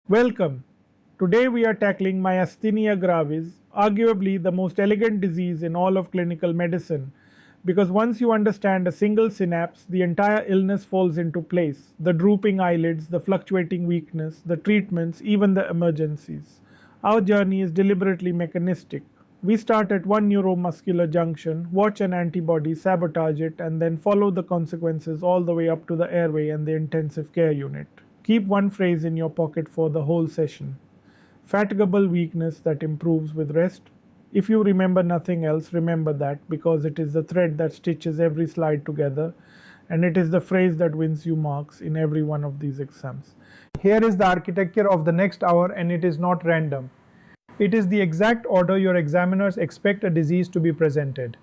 Welcome. Today we are tackling Myasthenia Gravis, arguably the most elegant disease in all of clinical medicine, because once you understand a single synapse, the entire illness falls into place. The drooping eyelids, the fluctuating weakness, the treatments, even the emergencies. Our journey is deliberately mechanistic. We start at one neuromuscular junction, watch an antibody, sabotage it, and then follow the consequences all the way up to the airway and the intensive care unit. Keep one phrase in your pocket for the whole session. Fatigable weakness that improves with rest. If you remember nothing else, remember that, because it is the thread that stitches every slide together, and it is the phrase that wins you marks in every one of these exams. Here is the architecture of the next hour, and it is not random. It is the exact order your examiners expect a disease to be presented.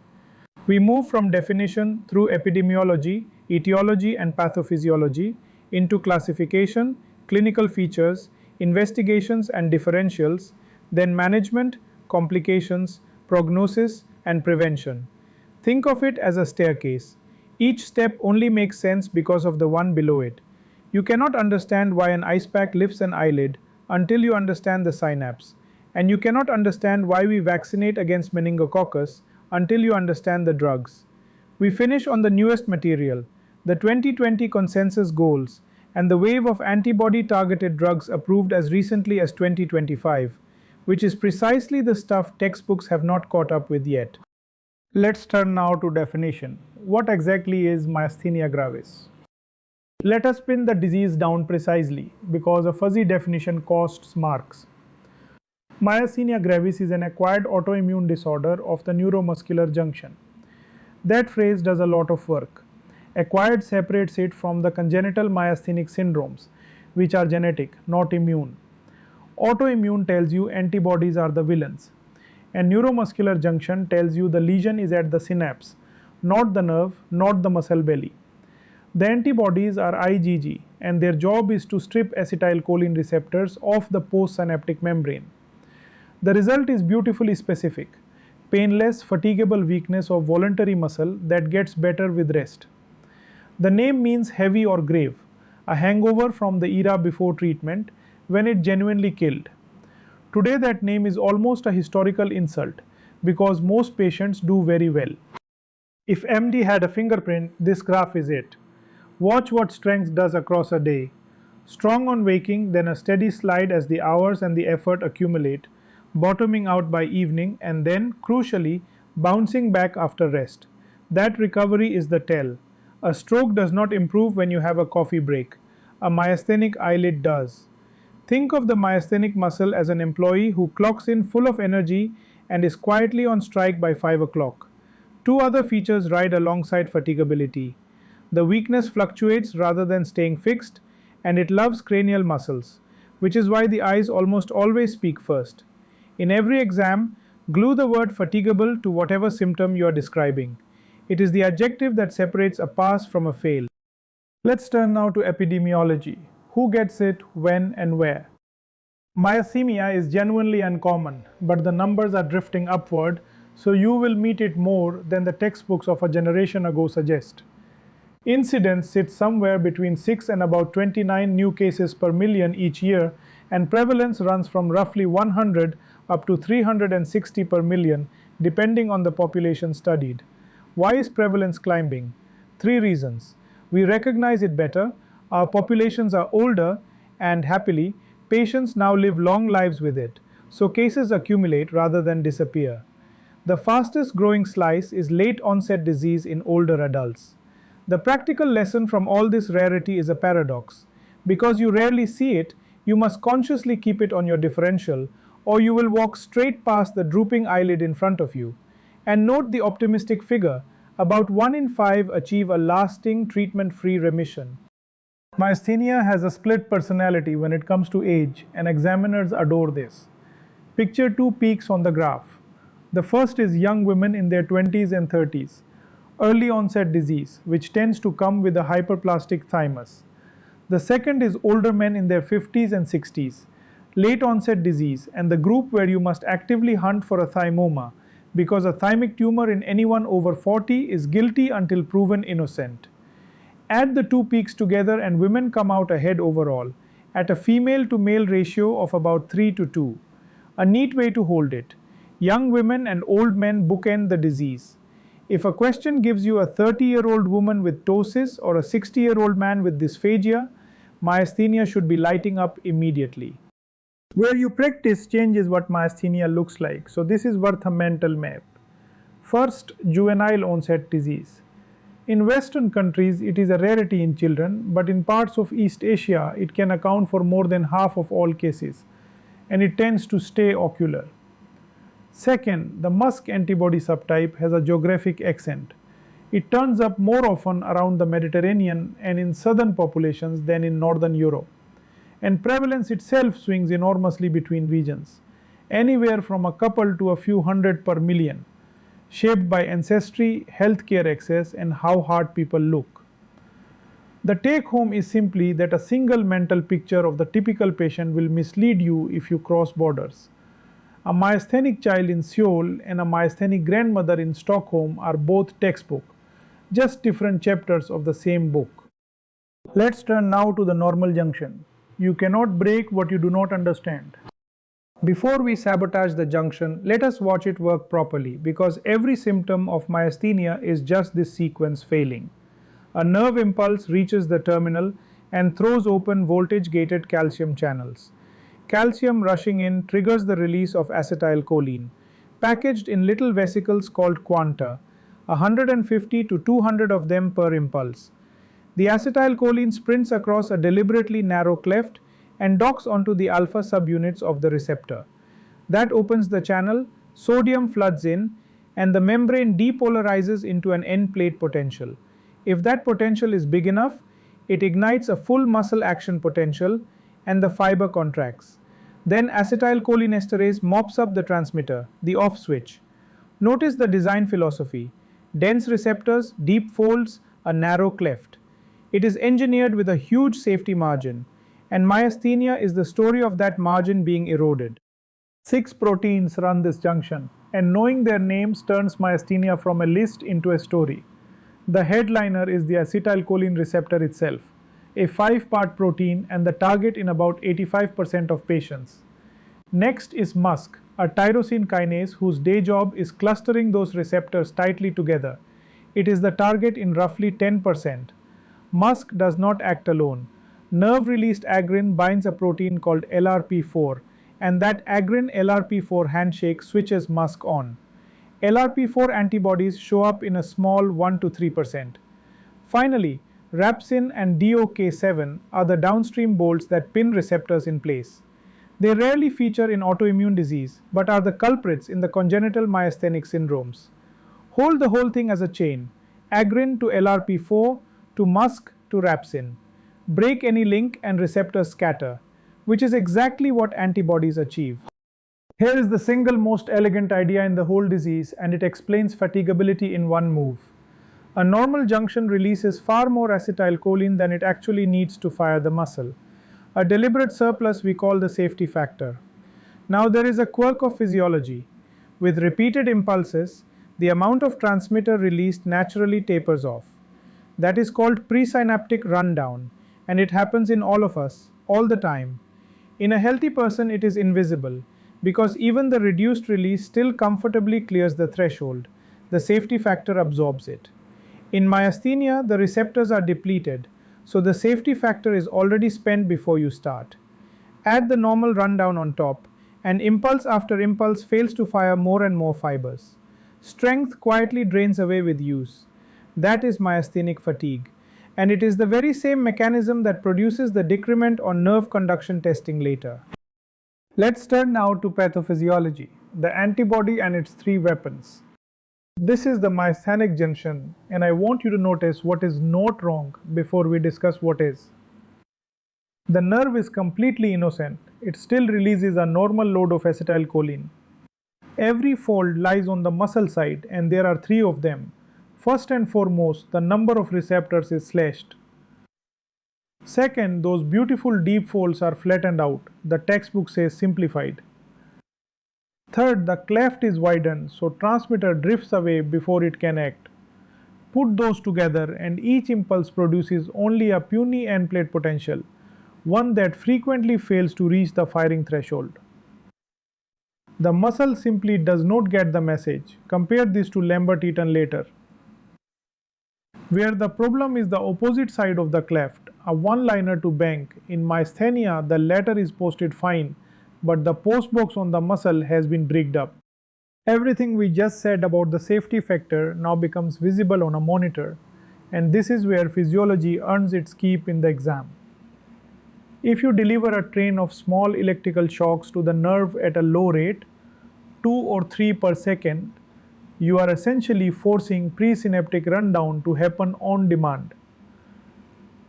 We move from definition through epidemiology, etiology, and pathophysiology into classification, clinical features, investigations and differentials, then management, complications, prognosis, and prevention. Think of it as a staircase. Each step only makes sense because of the one below it. You cannot understand why an ice pack lifts an eyelid until you understand the synapse, and you cannot understand why we vaccinate against meningococcus until you understand the drugs. We finish on the newest material, the 2020 consensus goals, and the wave of antibody-targeted drugs approved as recently as 2025, which is precisely the stuff textbooks have not caught up with yet. Let's turn now to definition. What exactly is myasthenia gravis? Let us pin the disease down precisely, because a fuzzy definition costs marks. Myasthenia gravis is an acquired autoimmune disorder of the neuromuscular junction. That phrase does a lot of work. Acquired separates it from the congenital myasthenic syndromes, which are genetic, not immune. Autoimmune tells you antibodies are the villains, and neuromuscular junction tells you the lesion is at the synapse, not the nerve, not the muscle belly. The antibodies are IgG, and their job is to strip acetylcholine receptors off the postsynaptic membrane. The result is beautifully specific: painless, fatigable weakness of voluntary muscle that gets better with rest. The name means heavy or grave, a hangover from the era before treatment when it genuinely killed. Today that name is almost a historical insult because most patients do very well. If MD had a fingerprint, this graph is it. Watch what strength does across a day. Strong on waking, then a steady slide as the hours and the effort accumulate, bottoming out by evening, and then, crucially, bouncing back after rest. That recovery is the tell. A stroke does not improve when you have a coffee break. A myasthenic eyelid does. Think of the myasthenic muscle as an employee who clocks in full of energy and is quietly on strike by 5 o'clock. Two other features ride alongside fatigability. The weakness fluctuates rather than staying fixed, and it loves cranial muscles, which is why the eyes almost always speak first. In every exam, glue the word fatigable to whatever symptom you are describing. It is the adjective that separates a pass from a fail. Let's turn now to epidemiology. Who gets it, when, and where? Myasthenia is genuinely uncommon, but the numbers are drifting upward, so you will meet it more than the textbooks of a generation ago suggest. Incidence sits somewhere between 6 and about 29 new cases per million each year, and prevalence runs from roughly 100 up to 360 per million, depending on the population studied. Why is prevalence climbing? 3 reasons. We recognize it better, our populations are older, and happily, patients now live long lives with it, so cases accumulate rather than disappear. The fastest growing slice is late onset disease in older adults. The practical lesson from all this rarity is a paradox. Because you rarely see it, you must consciously keep it on your differential, or you will walk straight past the drooping eyelid in front of you. And note the optimistic figure: about 1 in 5 achieve a lasting treatment-free remission. Myasthenia has a split personality when it comes to age, and examiners adore this. Picture 2 peaks on the graph. The first is young women in their 20s and 30s, early onset disease, which tends to come with a hyperplastic thymus. The second is older men in their 50s and 60s, late onset disease, and the group where you must actively hunt for a thymoma, because a thymic tumor in anyone over 40 is guilty until proven innocent. Add the 2 peaks together and women come out ahead overall. at a female to male ratio of about 3 to 2. A neat way to hold it. Young women and old men bookend the disease. If a question gives you a 30-year-old woman with ptosis or a 60-year-old man with dysphagia, myasthenia should be lighting up immediately. Where you practice changes what myasthenia looks like. So this is worth a mental map. First, juvenile onset disease. In Western countries, it is a rarity in children, but in parts of East Asia, it can account for more than half of all cases, and it tends to stay ocular. Second, the MuSK antibody subtype has a geographic accent. It turns up more often around the Mediterranean and in southern populations than in northern Europe. And prevalence itself swings enormously between regions, anywhere from a couple to a few hundred per million, shaped by ancestry, healthcare access, and how hard people look. The take home is simply that a single mental picture of the typical patient will mislead you if you cross borders. A myasthenic child in Seoul and a myasthenic grandmother in Stockholm are both textbook, just different chapters of the same book. Let's turn now to the normal junction. You cannot break what you do not understand. Before we sabotage the junction, let us watch it work properly, because every symptom of myasthenia is just this sequence failing. A nerve impulse reaches the terminal and throws open voltage-gated calcium channels. Calcium rushing in triggers the release of acetylcholine, packaged in little vesicles called quanta, 150 to 200 of them per impulse. The acetylcholine sprints across a deliberately narrow cleft and docks onto the alpha subunits of the receptor. That opens the channel, sodium floods in, and the membrane depolarizes into an end plate potential. If that potential is big enough, it ignites a full muscle action potential and the fiber contracts. Then acetylcholinesterase mops up the transmitter, the off switch. Notice the design philosophy: dense receptors, deep folds, a narrow cleft. It is engineered with a huge safety margin, and myasthenia is the story of that margin being eroded. 6 proteins run this junction, and knowing their names turns myasthenia from a list into a story. The headliner is the acetylcholine receptor itself, a 5-part protein and the target in about 85% of patients. Next is MuSK, a tyrosine kinase whose day job is clustering those receptors tightly together. It is the target in roughly 10%. MuSK does not act alone. Nerve-released agrin binds a protein called LRP4, and that agrin-LRP4 handshake switches MuSK on. LRP4 antibodies show up in a small 1 to 3%. Finally, Rapsin and DOK7 are the downstream bolts that pin receptors in place. They rarely feature in autoimmune disease, but are the culprits in the congenital myasthenic syndromes. Hold the whole thing as a chain: agrin to LRP4 to MuSK to Rapsin. Break any link and receptors scatter, which is exactly what antibodies achieve. Here is the single most elegant idea in the whole disease, and it explains fatigability in one move. A normal junction releases far more acetylcholine than it actually needs to fire the muscle. A deliberate surplus we call the safety factor. Now there is a quirk of physiology. With repeated impulses, the amount of transmitter released naturally tapers off. That is called presynaptic rundown, and it happens in all of us, all the time. In a healthy person it is invisible, because even the reduced release still comfortably clears the threshold. The safety factor absorbs it. In myasthenia, the receptors are depleted, so the safety factor is already spent before you start. Add the normal rundown on top, and impulse after impulse fails to fire more and more fibers. Strength quietly drains away with use. That is myasthenic fatigue, and it is the very same mechanism that produces the decrement on nerve conduction testing later. Let's turn now to pathophysiology, the antibody and its 3 weapons. This is the myasthenic junction, and I want you to notice what is not wrong before we discuss what is. The nerve is completely innocent. It still releases a normal load of acetylcholine. Every fold lies on the muscle side, and there are 3 of them. First and foremost, the number of receptors is slashed. Second, those beautiful deep folds are flattened out. The textbook says simplified. Third, the cleft is widened, so transmitter drifts away before it can act. Put those together and each impulse produces only a puny end plate potential. one that frequently fails to reach the firing threshold. The muscle simply does not get the message. Compare this to Lambert-Eaton later, where the problem is the opposite side of the cleft, a one-liner to bank. In myasthenia, the latter is posted fine, but the postbox on the muscle has been bricked up. Everything we just said about the safety factor now becomes visible on a monitor, and this is where physiology earns its keep in the exam. If you deliver a train of small electrical shocks to the nerve at a low rate, 2 or 3 per second, you are essentially forcing presynaptic rundown to happen on demand.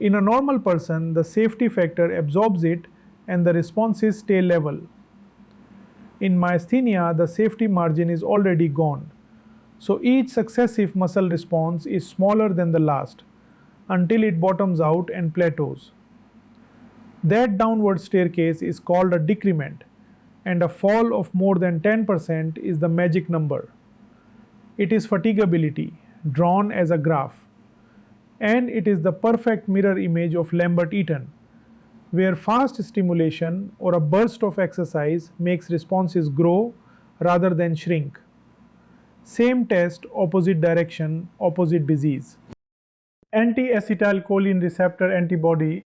In a normal person, the safety factor absorbs it and the responses stay level. In myasthenia, the safety margin is already gone, so each successive muscle response is smaller than the last until it bottoms out and plateaus. That downward staircase is called a decrement, and a fall of more than 10% is the magic number. It is fatigability, drawn as a graph, and it is the perfect mirror image of Lambert-Eaton, where fast stimulation or a burst of exercise makes responses grow rather than shrink. Same test, opposite direction, opposite disease. Anti-acetylcholine receptor antibody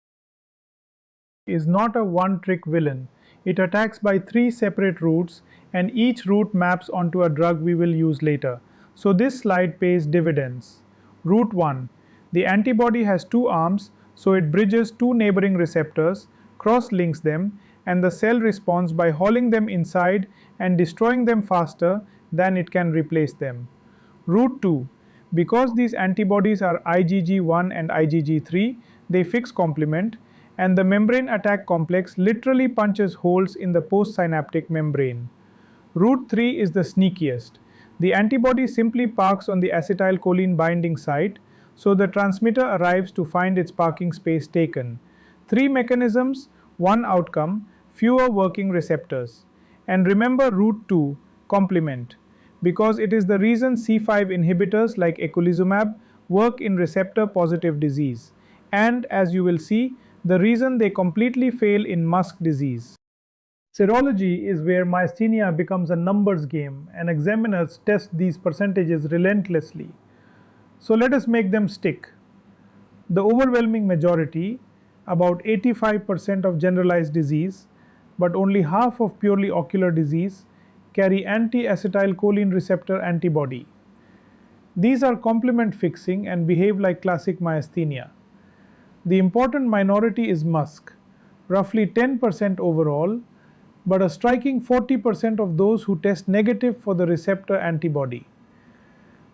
is not a one-trick villain. It attacks by 3 separate routes, and each route maps onto a drug we will use later. So this slide pays dividends. Route 1. The antibody has 2 arms, so it bridges 2 neighboring receptors, cross-links them, and the cell responds by hauling them inside and destroying them faster than it can replace them. Route 2. Because these antibodies are IgG1 and IgG3, they fix complement, and the membrane attack complex literally punches holes in the postsynaptic membrane. Route 3 is the sneakiest. The antibody simply parks on the acetylcholine binding site, so the transmitter arrives to find its parking space taken. 3 mechanisms, 1 outcome, fewer working receptors. And remember route 2, complement, because it is the reason C5 inhibitors like eculizumab work in receptor-positive disease, and as you will see, the reason they completely fail in MuSK disease. Serology is where myasthenia becomes a numbers game, and examiners test these percentages relentlessly. So let us make them stick. The overwhelming majority, about 85% of generalized disease, but only half of purely ocular disease, carry anti-acetylcholine receptor antibody. These are complement fixing and behave like classic myasthenia. The important minority is MuSK, roughly 10% overall, but a striking 40% of those who test negative for the receptor antibody.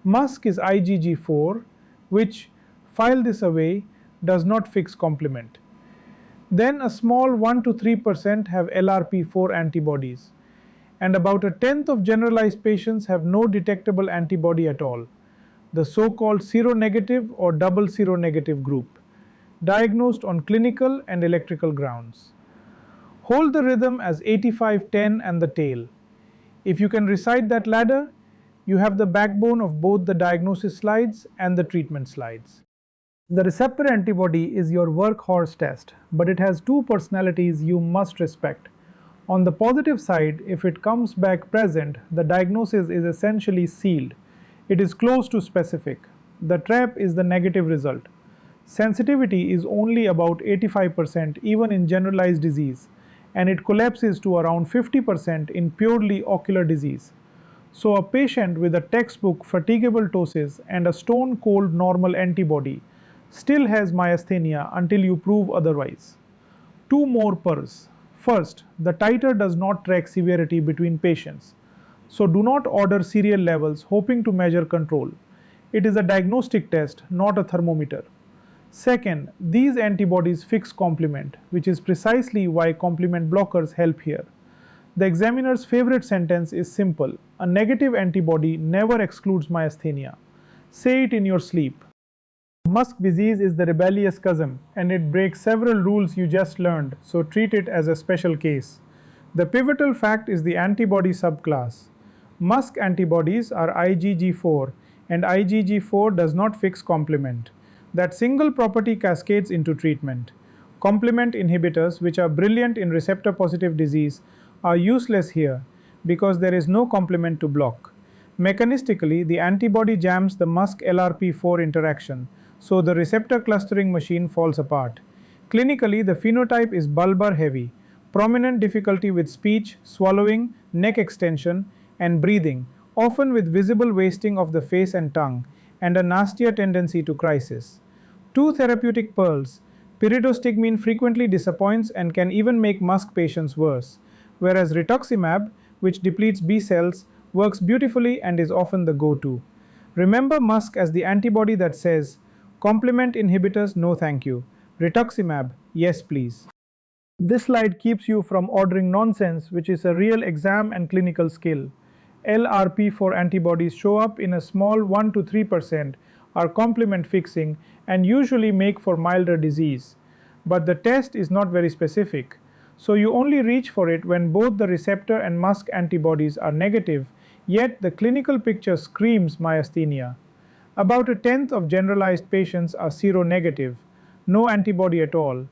MuSK is IgG4, which, file this away, does not fix complement. Then a small 1 to 3% have LRP4 antibodies, and about a tenth of generalized patients have no detectable antibody at all, the so-called seronegative or double seronegative group, diagnosed on clinical and electrical grounds. Hold the rhythm as 85-10 and the tail. If you can recite that ladder, you have the backbone of both the diagnosis slides and the treatment slides. The receptor antibody is your workhorse test, but it has 2 personalities you must respect. On the positive side, if it comes back present, the diagnosis is essentially sealed. It is close to specific. The trap is the negative result. Sensitivity is only about 85% even in generalized disease, and it collapses to around 50% in purely ocular disease. So a patient with a textbook fatigable ptosis and a stone cold normal antibody still has myasthenia until you prove otherwise. 2 more pers. First, the titer does not track severity between patients, so do not order serial levels hoping to measure control. It is a diagnostic test, not a thermometer. Second, these antibodies fix complement, which is precisely why complement blockers help here. The examiner's favorite sentence is simple: a negative antibody never excludes myasthenia. Say it in your sleep. MuSK disease is the rebellious cousin, and it breaks several rules you just learned, so treat it as a special case. The pivotal fact is the antibody subclass. MuSK antibodies are IgG4, and IgG4 does not fix complement. That single property cascades into treatment. Complement inhibitors, which are brilliant in receptor-positive disease, are useless here because there is no complement to block. Mechanistically, the antibody jams the MuSK-LRP4 interaction, so the receptor clustering machine falls apart. Clinically, the phenotype is bulbar heavy, prominent difficulty with speech, swallowing, neck extension, and breathing, often with visible wasting of the face and tongue, and a nastier tendency to crisis. Two therapeutic pearls. Pyridostigmine frequently disappoints and can even make MuSK patients worse, whereas rituximab, which depletes B cells, works beautifully and is often the go-to. Remember MuSK as the antibody that says, complement inhibitors no thank you, rituximab yes please. This slide keeps you from ordering nonsense, which is a real exam and clinical skill. LRP4 antibodies show up in a small 1 to 3%, are complement fixing, and usually make for milder disease. But the test is not very specific, so you only reach for it when both the receptor and MuSK antibodies are negative, yet the clinical picture screams myasthenia. About a tenth of generalized patients are seronegative, no antibody at all,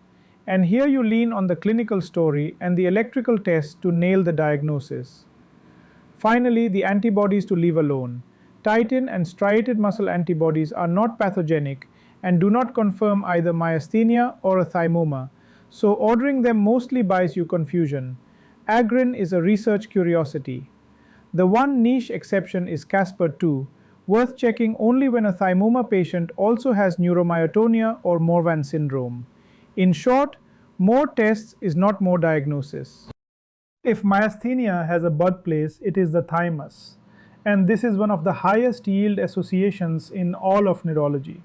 and here you lean on the clinical story and the electrical test to nail the diagnosis. Finally, the antibodies to leave alone. Titin and striated muscle antibodies are not pathogenic and do not confirm either myasthenia or a thymoma, so ordering them mostly buys you confusion. Agrin is a research curiosity. The one niche exception is Casper-2, worth checking only when a thymoma patient also has neuromyotonia or Morvan syndrome. In short, more tests is not more diagnosis. If myasthenia has a birthplace, it is the thymus, and this is one of the highest yield associations in all of neurology.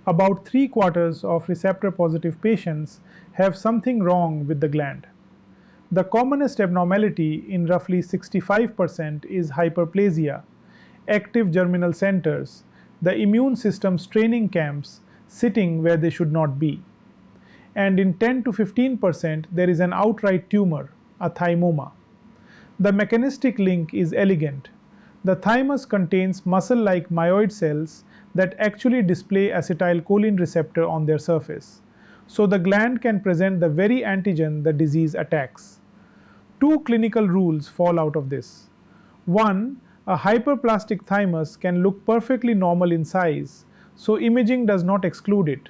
About 3/4 of receptor-positive patients have something wrong with the gland. The commonest abnormality in roughly 65% is hyperplasia, active germinal centers, the immune system's training camps sitting where they should not be. And in 10 to 15% there is an outright tumor, a thymoma. The mechanistic link is elegant. The thymus contains muscle-like myoid cells that actually display acetylcholine receptor on their surface, so the gland can present the very antigen the disease attacks. Two clinical rules fall out of this. One, a hyperplastic thymus can look perfectly normal in size, so imaging does not exclude it.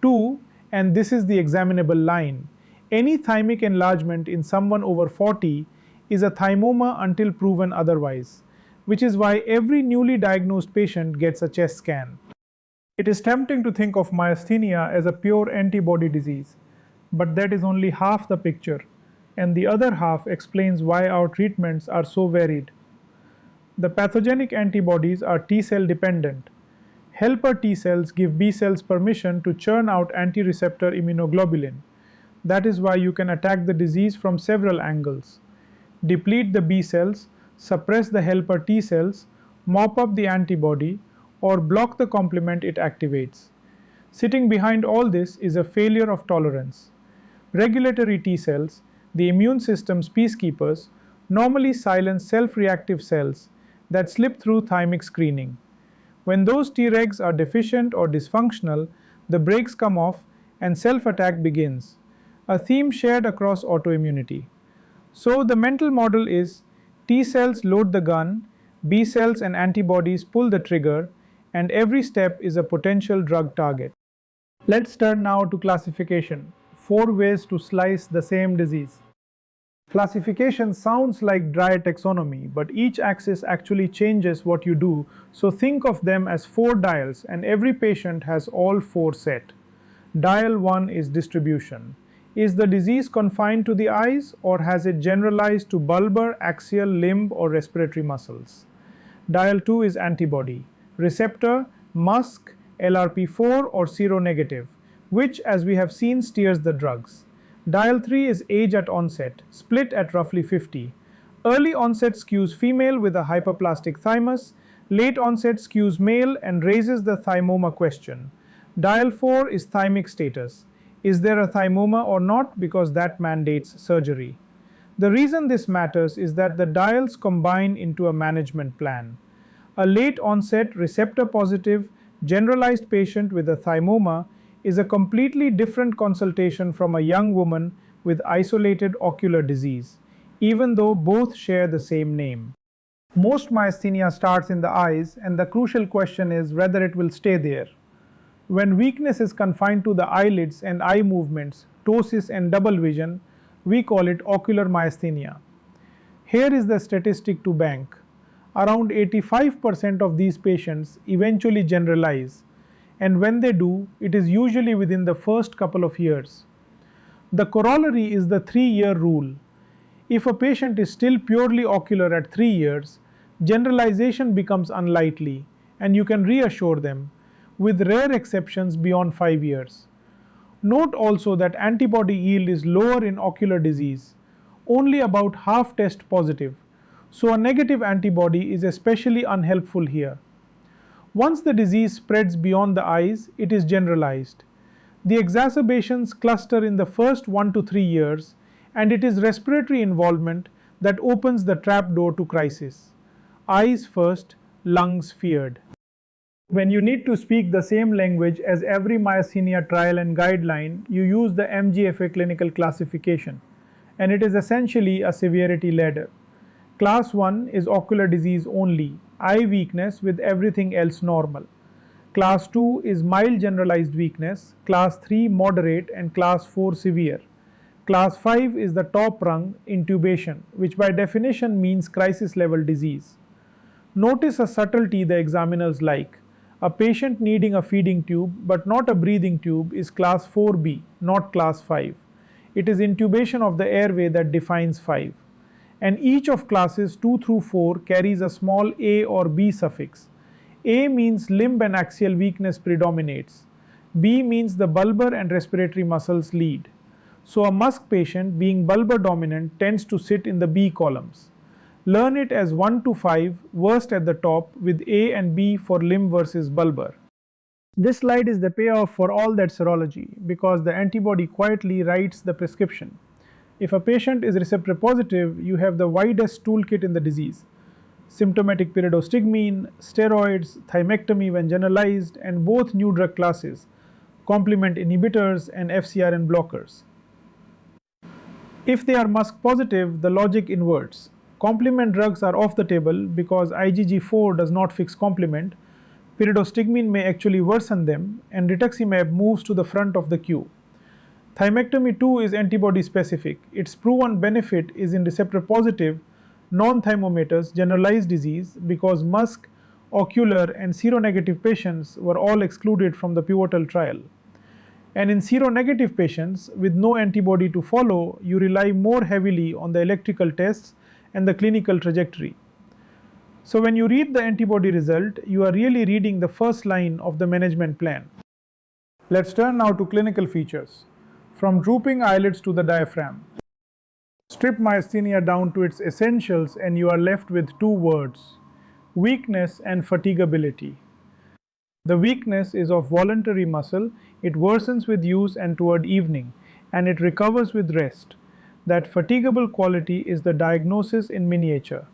Two, and this is the examinable line, any thymic enlargement in someone over 40 is a thymoma until proven otherwise, which is why every newly diagnosed patient gets a chest scan. It is tempting to think of myasthenia as a pure antibody disease, but that is only half the picture, and the other half explains why our treatments are so varied. The pathogenic antibodies are T-cell dependent. Helper T cells give B cells permission to churn out anti-receptor immunoglobulin. That is why you can attack the disease from several angles. Deplete the B cells, suppress the helper T cells, mop up the antibody, or block the complement it activates. Sitting behind all this is a failure of tolerance. Regulatory T cells, the immune system's peacekeepers, normally silence self-reactive cells that slip through thymic screening. When those Tregs are deficient or dysfunctional, the brakes come off and self-attack begins, a theme shared across autoimmunity. So the mental model is T cells load the gun, B cells and antibodies pull the trigger, and every step is a potential drug target. Let's turn now to classification, 4 ways to slice the same disease. Classification sounds like dry taxonomy, but each axis actually changes what you do, so think of them as 4 dials and every patient has all 4 set. Dial 1 is distribution. Is the disease confined to the eyes or has it generalized to bulbar, axial, limb or respiratory muscles? Dial 2 is antibody. Receptor, MuSK, LRP4 or seronegative, which as we have seen steers the drugs. Dial 3 is age at onset, split at roughly 50. Early onset skews female with a hyperplastic thymus, late onset skews male and raises the thymoma question. Dial 4 is thymic status. Is there a thymoma or not, because that mandates surgery. The reason this matters is that the dials combine into a management plan. A late onset receptor positive generalized patient with a thymoma is a completely different consultation from a young woman with isolated ocular disease, even though both share the same name. Most myasthenia starts in the eyes, and the crucial question is whether it will stay there. When weakness is confined to the eyelids and eye movements, ptosis and double vision, we call it ocular myasthenia. Here is the statistic to bank. Around 85% of these patients eventually generalize, and when they do, it is usually within the first couple of years. The corollary is the 3-year rule. If a patient is still purely ocular at 3 years, generalization becomes unlikely, and you can reassure them, with rare exceptions beyond 5 years. Note also that antibody yield is lower in ocular disease, only about half test positive, so a negative antibody is especially unhelpful here. Once the disease spreads beyond the eyes, it is generalized. The exacerbations cluster in the first 1 to 3 years, and it is respiratory involvement that opens the trapdoor to crisis. Eyes first, lungs feared. When you need to speak the same language as every myasthenia trial and guideline, you use the MGFA clinical classification, and it is essentially a severity ladder. Class 1 is ocular disease only, eye weakness with everything else normal. Class 2 is mild generalized weakness, Class 3 moderate, and Class 4 severe. Class 5 is the top rung, intubation, which by definition means crisis level disease. Notice a subtlety the examiners like. A patient needing a feeding tube but not a breathing tube is Class 4B, not Class 5. It is intubation of the airway that defines 5. And each of classes 2 through 4 carries a small A or B suffix. A means limb and axial weakness predominates. B means the bulbar and respiratory muscles lead. So a MuSK patient being bulbar dominant tends to sit in the B columns. Learn it as 1 to 5, worst at the top, with A and B for limb versus bulbar. This slide is the payoff for all that serology because the antibody quietly writes the prescription. If a patient is receptor positive, you have the widest toolkit in the disease. Symptomatic pyridostigmine, steroids, thymectomy when generalized, and both new drug classes, complement inhibitors and FcRn blockers. If they are MuSK positive, the logic inverts. Complement drugs are off the table because IgG4 does not fix complement, pyridostigmine may actually worsen them, and rituximab moves to the front of the queue. Thymectomy too is antibody specific. Its proven benefit is in receptor positive, non-thymomatous generalized disease because MuSK, Ocular, and seronegative patients were all excluded from the pivotal trial. And in seronegative patients with no antibody to follow, you rely more heavily on the electrical tests and the clinical trajectory. So when you read the antibody result, you are really reading the first line of the management plan. Let's turn now to clinical features. From drooping eyelids to the diaphragm. Strip myasthenia down to its essentials and you are left with 2 words: weakness and fatigability. The weakness is of voluntary muscle, it worsens with use and toward evening, and it recovers with rest. That fatigable quality is the diagnosis in miniature.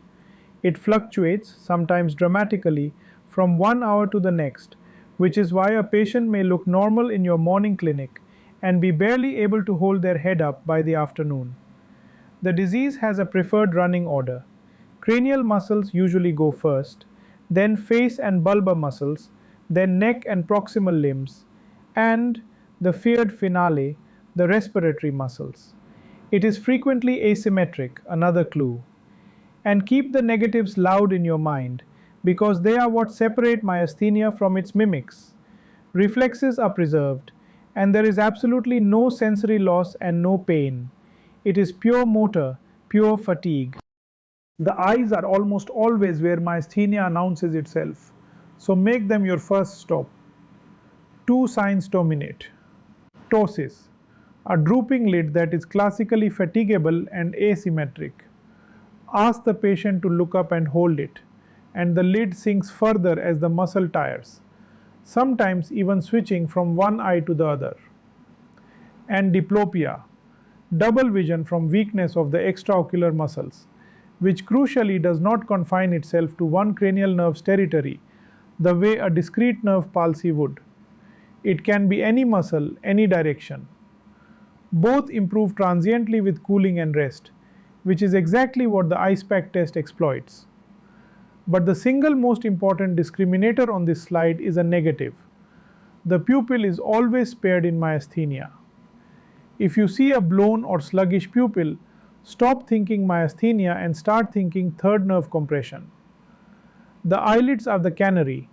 It fluctuates, sometimes dramatically, from 1 hour to the next, which is why a patient may look normal in your morning clinic and be barely able to hold their head up by the afternoon. The disease has a preferred running order. Cranial muscles usually go first, then face and bulbar muscles, then neck and proximal limbs, and the feared finale, the respiratory muscles. It is frequently asymmetric, another clue. And keep the negatives loud in your mind, because they are what separate myasthenia from its mimics. Reflexes are preserved, and there is absolutely no sensory loss and no pain. It is pure motor, pure fatigue. The eyes are almost always where myasthenia announces itself, so make them your first stop. 2 signs dominate. Ptosis, a drooping lid that is classically fatigable and asymmetric. Ask the patient to look up and hold it, and the lid sinks further as the muscle tires, sometimes even switching from one eye to the other. And diplopia, double vision from weakness of the extraocular muscles, which crucially does not confine itself to one cranial nerve's territory the way a discrete nerve palsy would. It can be any muscle, any direction. Both improve transiently with cooling and rest, which is exactly what the ice pack test exploits. But the single most important discriminator on this slide is a negative. The pupil is always spared in myasthenia. If you see a blown or sluggish pupil, stop thinking myasthenia and start thinking third nerve compression. The eyelids are the canary.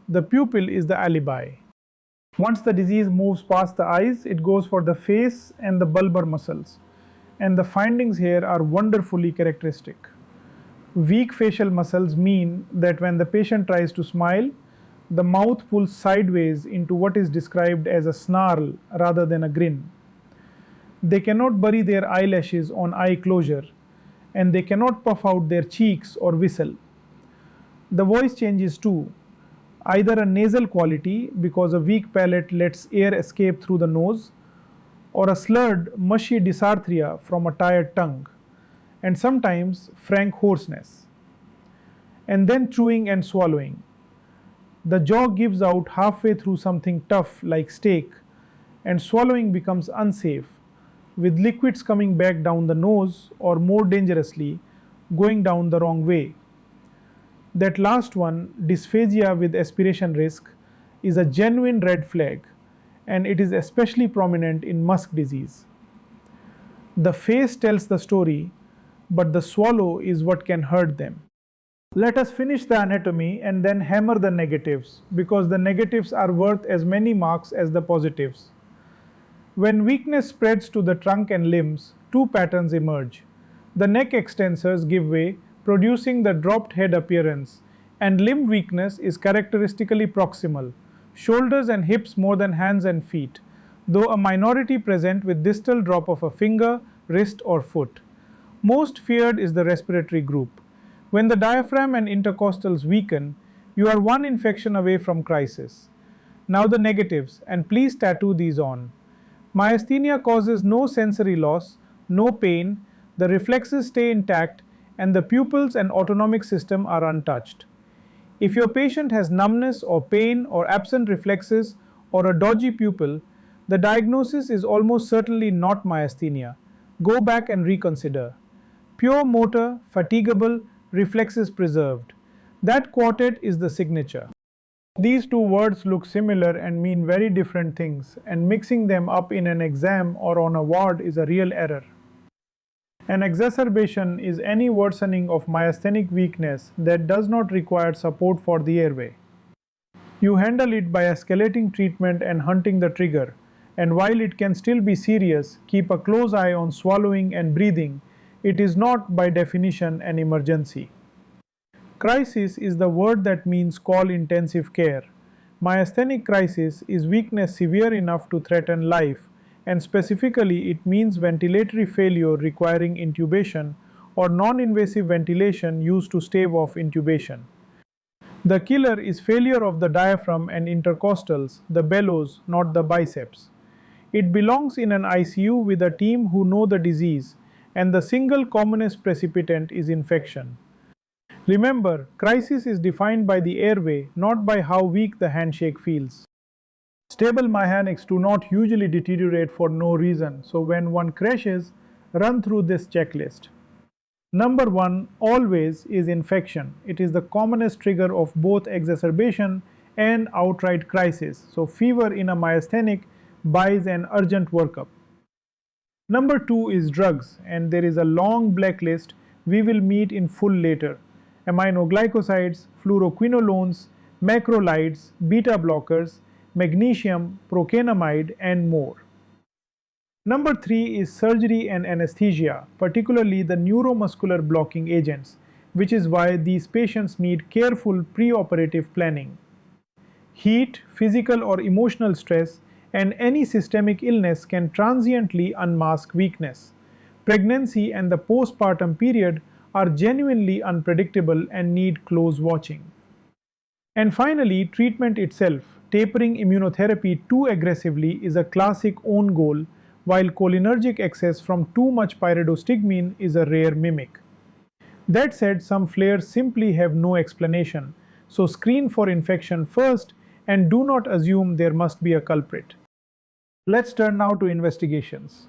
The pupil is the alibi. Once the disease moves past the eyes, it goes for the face and the bulbar muscles. And the findings here are wonderfully characteristic. Weak facial muscles mean that when the patient tries to smile, the mouth pulls sideways into what is described as a snarl rather than a grin. They cannot bury their eyelashes on eye closure, and they cannot puff out their cheeks or whistle. The voice changes too, either a nasal quality because a weak palate lets air escape through the nose, or a slurred, mushy dysarthria from a tired tongue, and sometimes frank hoarseness. And then chewing and swallowing. The jaw gives out halfway through something tough like steak, and swallowing becomes unsafe, with liquids coming back down the nose, or more dangerously, going down the wrong way. That last one, dysphagia with aspiration risk, is a genuine red flag, and it is especially prominent in MuSK disease. The face tells the story, but the swallow is what can hurt them. Let us finish the anatomy and then hammer the negatives, because the negatives are worth as many marks as the positives. When weakness spreads to the trunk and limbs, two patterns emerge. The neck extensors give way, producing the dropped head appearance, and limb weakness is characteristically proximal, shoulders and hips more than hands and feet, though a minority present with distal drop of a finger, wrist or foot. Most feared is the respiratory group. When the diaphragm and intercostals weaken, you are one infection away from crisis. Now the negatives, and please tattoo these on. Myasthenia causes no sensory loss, no pain, the reflexes stay intact, and the pupils and autonomic system are untouched. If your patient has numbness or pain or absent reflexes or a dodgy pupil, the diagnosis is almost certainly not myasthenia. Go back and reconsider. Pure motor, fatigable, reflexes preserved. That quartet is the signature. These two words look similar and mean very different things, and mixing them up in an exam or on a ward is a real error. An exacerbation is any worsening of myasthenic weakness that does not require support for the airway. You handle it by escalating treatment and hunting the trigger, and while it can still be serious, keep a close eye on swallowing and breathing. It is not, by definition, an emergency. Crisis is the word that means call intensive care. Myasthenic crisis is weakness severe enough to threaten life, and specifically it means ventilatory failure requiring intubation or non-invasive ventilation used to stave off intubation. The killer is failure of the diaphragm and intercostals, the bellows, not the biceps. It belongs in an ICU with a team who know the disease, and the single commonest precipitant is infection. Remember, crisis is defined by the airway, not by how weak the handshake feels. Stable myasthenics do not usually deteriorate for no reason, so when one crashes, run through this checklist. Number 1 always is infection. It is the commonest trigger of both exacerbation and outright crisis, so fever in a myasthenic buys an urgent workup. Number 2 is drugs, and there is a long blacklist we will meet in full later. Aminoglycosides, fluoroquinolones, macrolides, beta blockers, magnesium, procainamide, and more. Number 3 is surgery and anesthesia, particularly the neuromuscular blocking agents, which is why these patients need careful preoperative planning. Heat, physical or emotional stress, and any systemic illness can transiently unmask weakness. Pregnancy and the postpartum period are genuinely unpredictable and need close watching. And finally, treatment itself. Tapering immunotherapy too aggressively is a classic own goal, while cholinergic excess from too much pyridostigmine is a rare mimic. That said, some flares simply have no explanation, so screen for infection first and do not assume there must be a culprit. Let's turn now to investigations.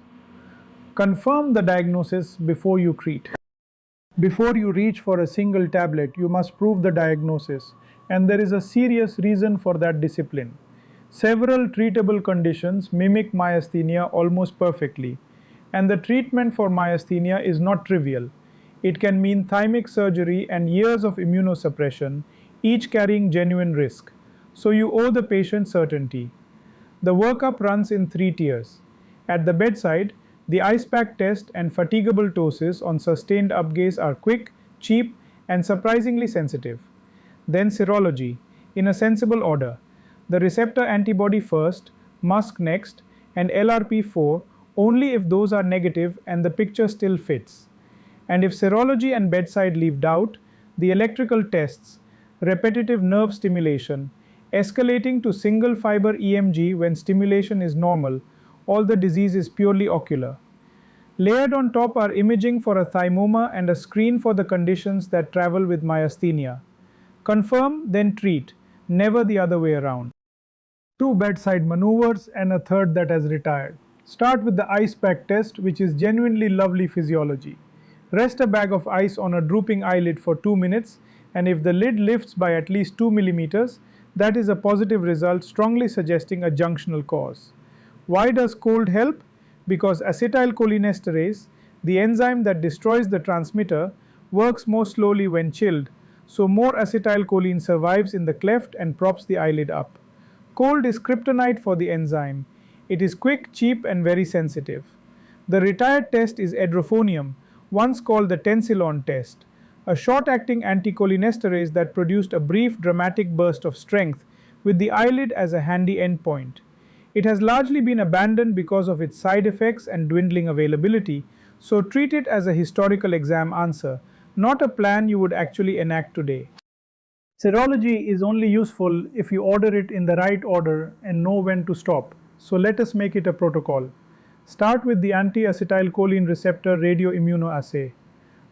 Confirm the diagnosis before you treat. Before you reach for a single tablet, you must prove the diagnosis, and there is a serious reason for that discipline. Several treatable conditions mimic myasthenia almost perfectly, and the treatment for myasthenia is not trivial. It can mean thymic surgery and years of immunosuppression, each carrying genuine risk. So you owe the patient certainty. The workup runs in 3 tiers. At the bedside, the ice pack test and fatigable ptosis on sustained upgaze are quick, cheap, and surprisingly sensitive. Then serology, in a sensible order. The receptor antibody first, MuSK next, and LRP4 only if those are negative and the picture still fits. And if serology and bedside leave doubt, the electrical tests, repetitive nerve stimulation, escalating to single-fibre EMG when stimulation is normal, all the disease is purely ocular. Layered on top are imaging for a thymoma and a screen for the conditions that travel with myasthenia. Confirm, then treat, never the other way around. 2 bedside maneuvers and a third that has retired. Start with the ice pack test, which is genuinely lovely physiology. Rest a bag of ice on a drooping eyelid for 2 minutes, and if the lid lifts by at least 2 millimeters, that is a positive result strongly suggesting a junctional cause. Why does cold help? Because acetylcholinesterase, the enzyme that destroys the transmitter, works more slowly when chilled, so more acetylcholine survives in the cleft and props the eyelid up. Cold is kryptonite for the enzyme. It is quick, cheap, and very sensitive. The retired test is edrophonium, once called the tensilon test, a short-acting anticholinesterase that produced a brief dramatic burst of strength with the eyelid as a handy endpoint. It has largely been abandoned because of its side effects and dwindling availability, so treat it as a historical exam answer, not a plan you would actually enact today. Serology is only useful if you order it in the right order and know when to stop, so let us make it a protocol. Start with the anti-acetylcholine receptor radioimmunoassay.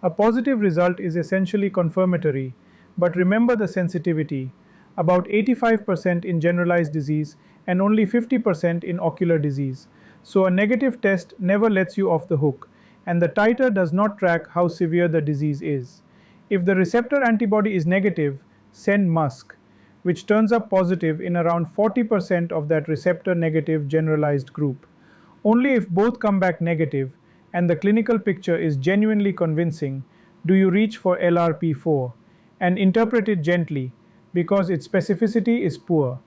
A positive result is essentially confirmatory, but remember the sensitivity, about 85% in generalized disease and only 50% in ocular disease. So a negative test never lets you off the hook, and the titer does not track how severe the disease is. If the receptor antibody is negative, send MuSK, which turns up positive in around 40% of that receptor negative generalized group. Only if both come back negative and the clinical picture is genuinely convincing do you reach for LRP4, and interpret it gently because its specificity is poor.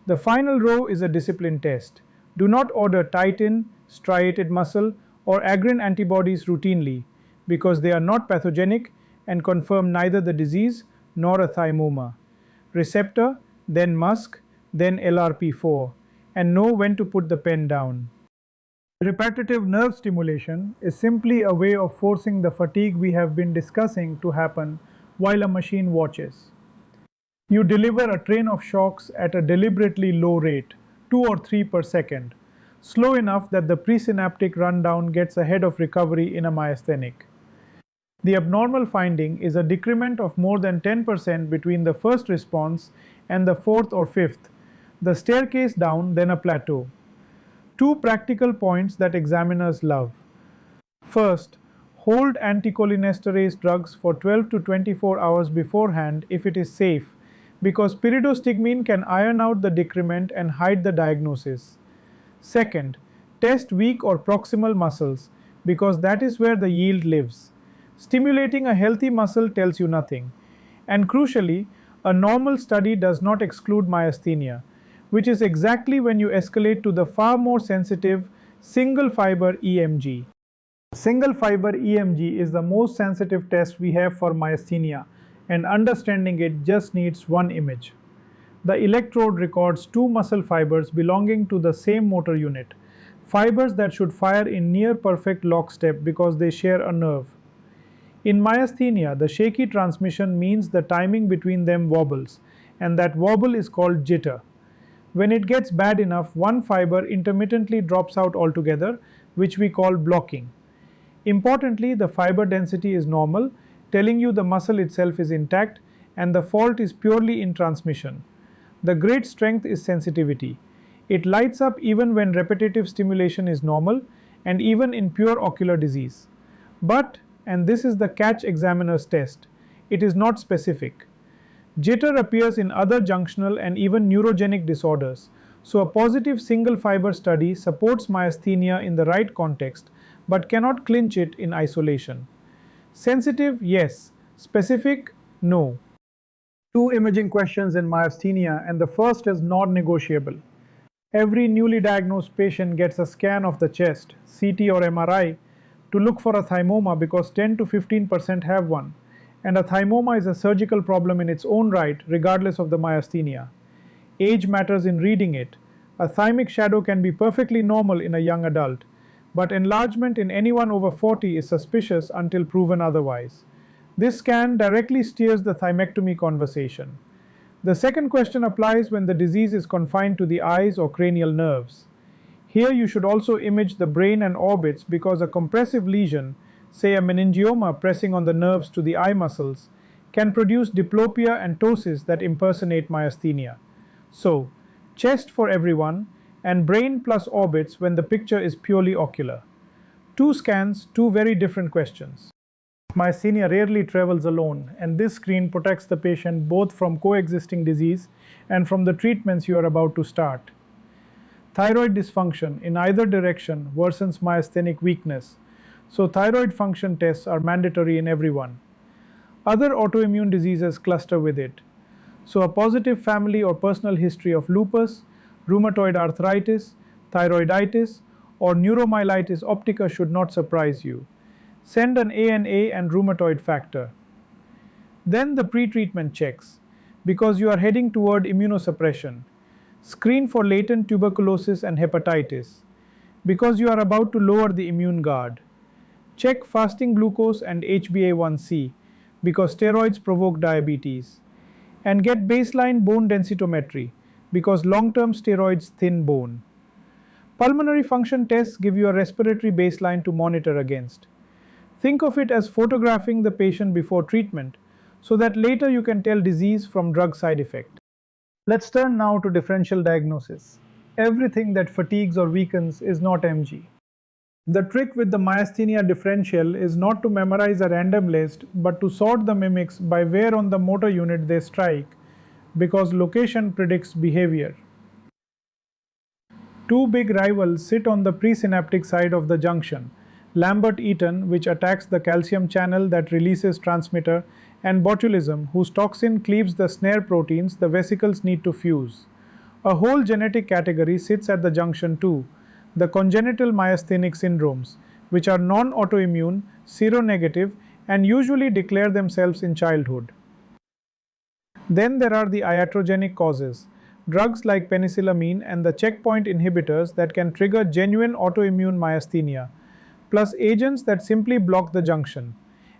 The final row is a discipline test. Do not order titin, striated muscle, or agrin antibodies routinely because they are not pathogenic and confirm neither the disease nor a thymoma. Receptor, then MuSK, then LRP4, and know when to put the pen down. Repetitive nerve stimulation is simply a way of forcing the fatigue we have been discussing to happen while a machine watches. You deliver a train of shocks at a deliberately low rate, 2 or 3 per second, slow enough that the presynaptic rundown gets ahead of recovery in a myasthenic. The abnormal finding is a decrement of more than 10% between the first response and the 4th or 5th, the staircase down, then a plateau. 2 practical points that examiners love. First, hold anticholinesterase drugs for 12 to 24 hours beforehand if it is safe, because pyridostigmine can iron out the decrement and hide the diagnosis. Second, test weak or proximal muscles, because that is where the yield lives. Stimulating a healthy muscle tells you nothing. And crucially, a normal study does not exclude myasthenia, which is exactly when you escalate to the far more sensitive single-fibre EMG. Single-fibre EMG is the most sensitive test we have for myasthenia, and understanding it just needs one image. The electrode records 2 muscle fibers belonging to the same motor unit, fibers that should fire in near perfect lockstep because they share a nerve. In myasthenia, the shaky transmission means the timing between them wobbles, and that wobble is called jitter. When it gets bad enough, one fiber intermittently drops out altogether, which we call blocking. Importantly, the fiber density is normal, telling you the muscle itself is intact, and the fault is purely in transmission. The great strength is sensitivity. It lights up even when repetitive stimulation is normal and even in pure ocular disease. But, and this is the catch examiner's test, it is not specific. Jitter appears in other junctional and even neurogenic disorders, so a positive single-fiber study supports myasthenia in the right context but cannot clinch it in isolation. Sensitive, yes. Specific, no. Two imaging questions in myasthenia, and the first is non-negotiable. Every newly diagnosed patient gets a scan of the chest, CT or MRI, to look for a thymoma because 10 to 15% have one, and a thymoma is a surgical problem in its own right regardless of the myasthenia. Age matters in reading it. A thymic shadow can be perfectly normal in a young adult, but enlargement in anyone over 40 is suspicious until proven otherwise. This scan directly steers the thymectomy conversation. The second question applies when the disease is confined to the eyes or cranial nerves. Here you should also image the brain and orbits because a compressive lesion, say a meningioma pressing on the nerves to the eye muscles, can produce diplopia and ptosis that impersonate myasthenia. So, chest for everyone, and brain plus orbits when the picture is purely ocular. Two scans, two very different questions. Myasthenia rarely travels alone, and this screen protects the patient both from coexisting disease and from the treatments you are about to start. Thyroid dysfunction in either direction worsens myasthenic weakness, so thyroid function tests are mandatory in everyone. Other autoimmune diseases cluster with it, so a positive family or personal history of lupus, rheumatoid arthritis, thyroiditis, or neuromyelitis optica should not surprise you. Send an ANA and rheumatoid factor. Then the pre-treatment checks, because you are heading toward immunosuppression. Screen for latent tuberculosis and hepatitis, because you are about to lower the immune guard. Check fasting glucose and HbA1c, because steroids provoke diabetes. And get baseline bone densitometry, because long-term steroids thin bone. Pulmonary function tests give you a respiratory baseline to monitor against. Think of it as photographing the patient before treatment, so that later you can tell disease from drug side effect. Let's turn now to differential diagnosis. Everything that fatigues or weakens is not MG. The trick with the myasthenia differential is not to memorize a random list, but to sort the mimics by where on the motor unit they strike, because location predicts behavior. Two big rivals sit on the presynaptic side of the junction. Lambert-Eaton, which attacks the calcium channel that releases transmitter, and botulism, whose toxin cleaves the snare proteins the vesicles need to fuse. A whole genetic category sits at the junction too, the congenital myasthenic syndromes, which are non-autoimmune, seronegative, and usually declare themselves in childhood. Then there are the iatrogenic causes, drugs like penicillamine and the checkpoint inhibitors that can trigger genuine autoimmune myasthenia, plus agents that simply block the junction.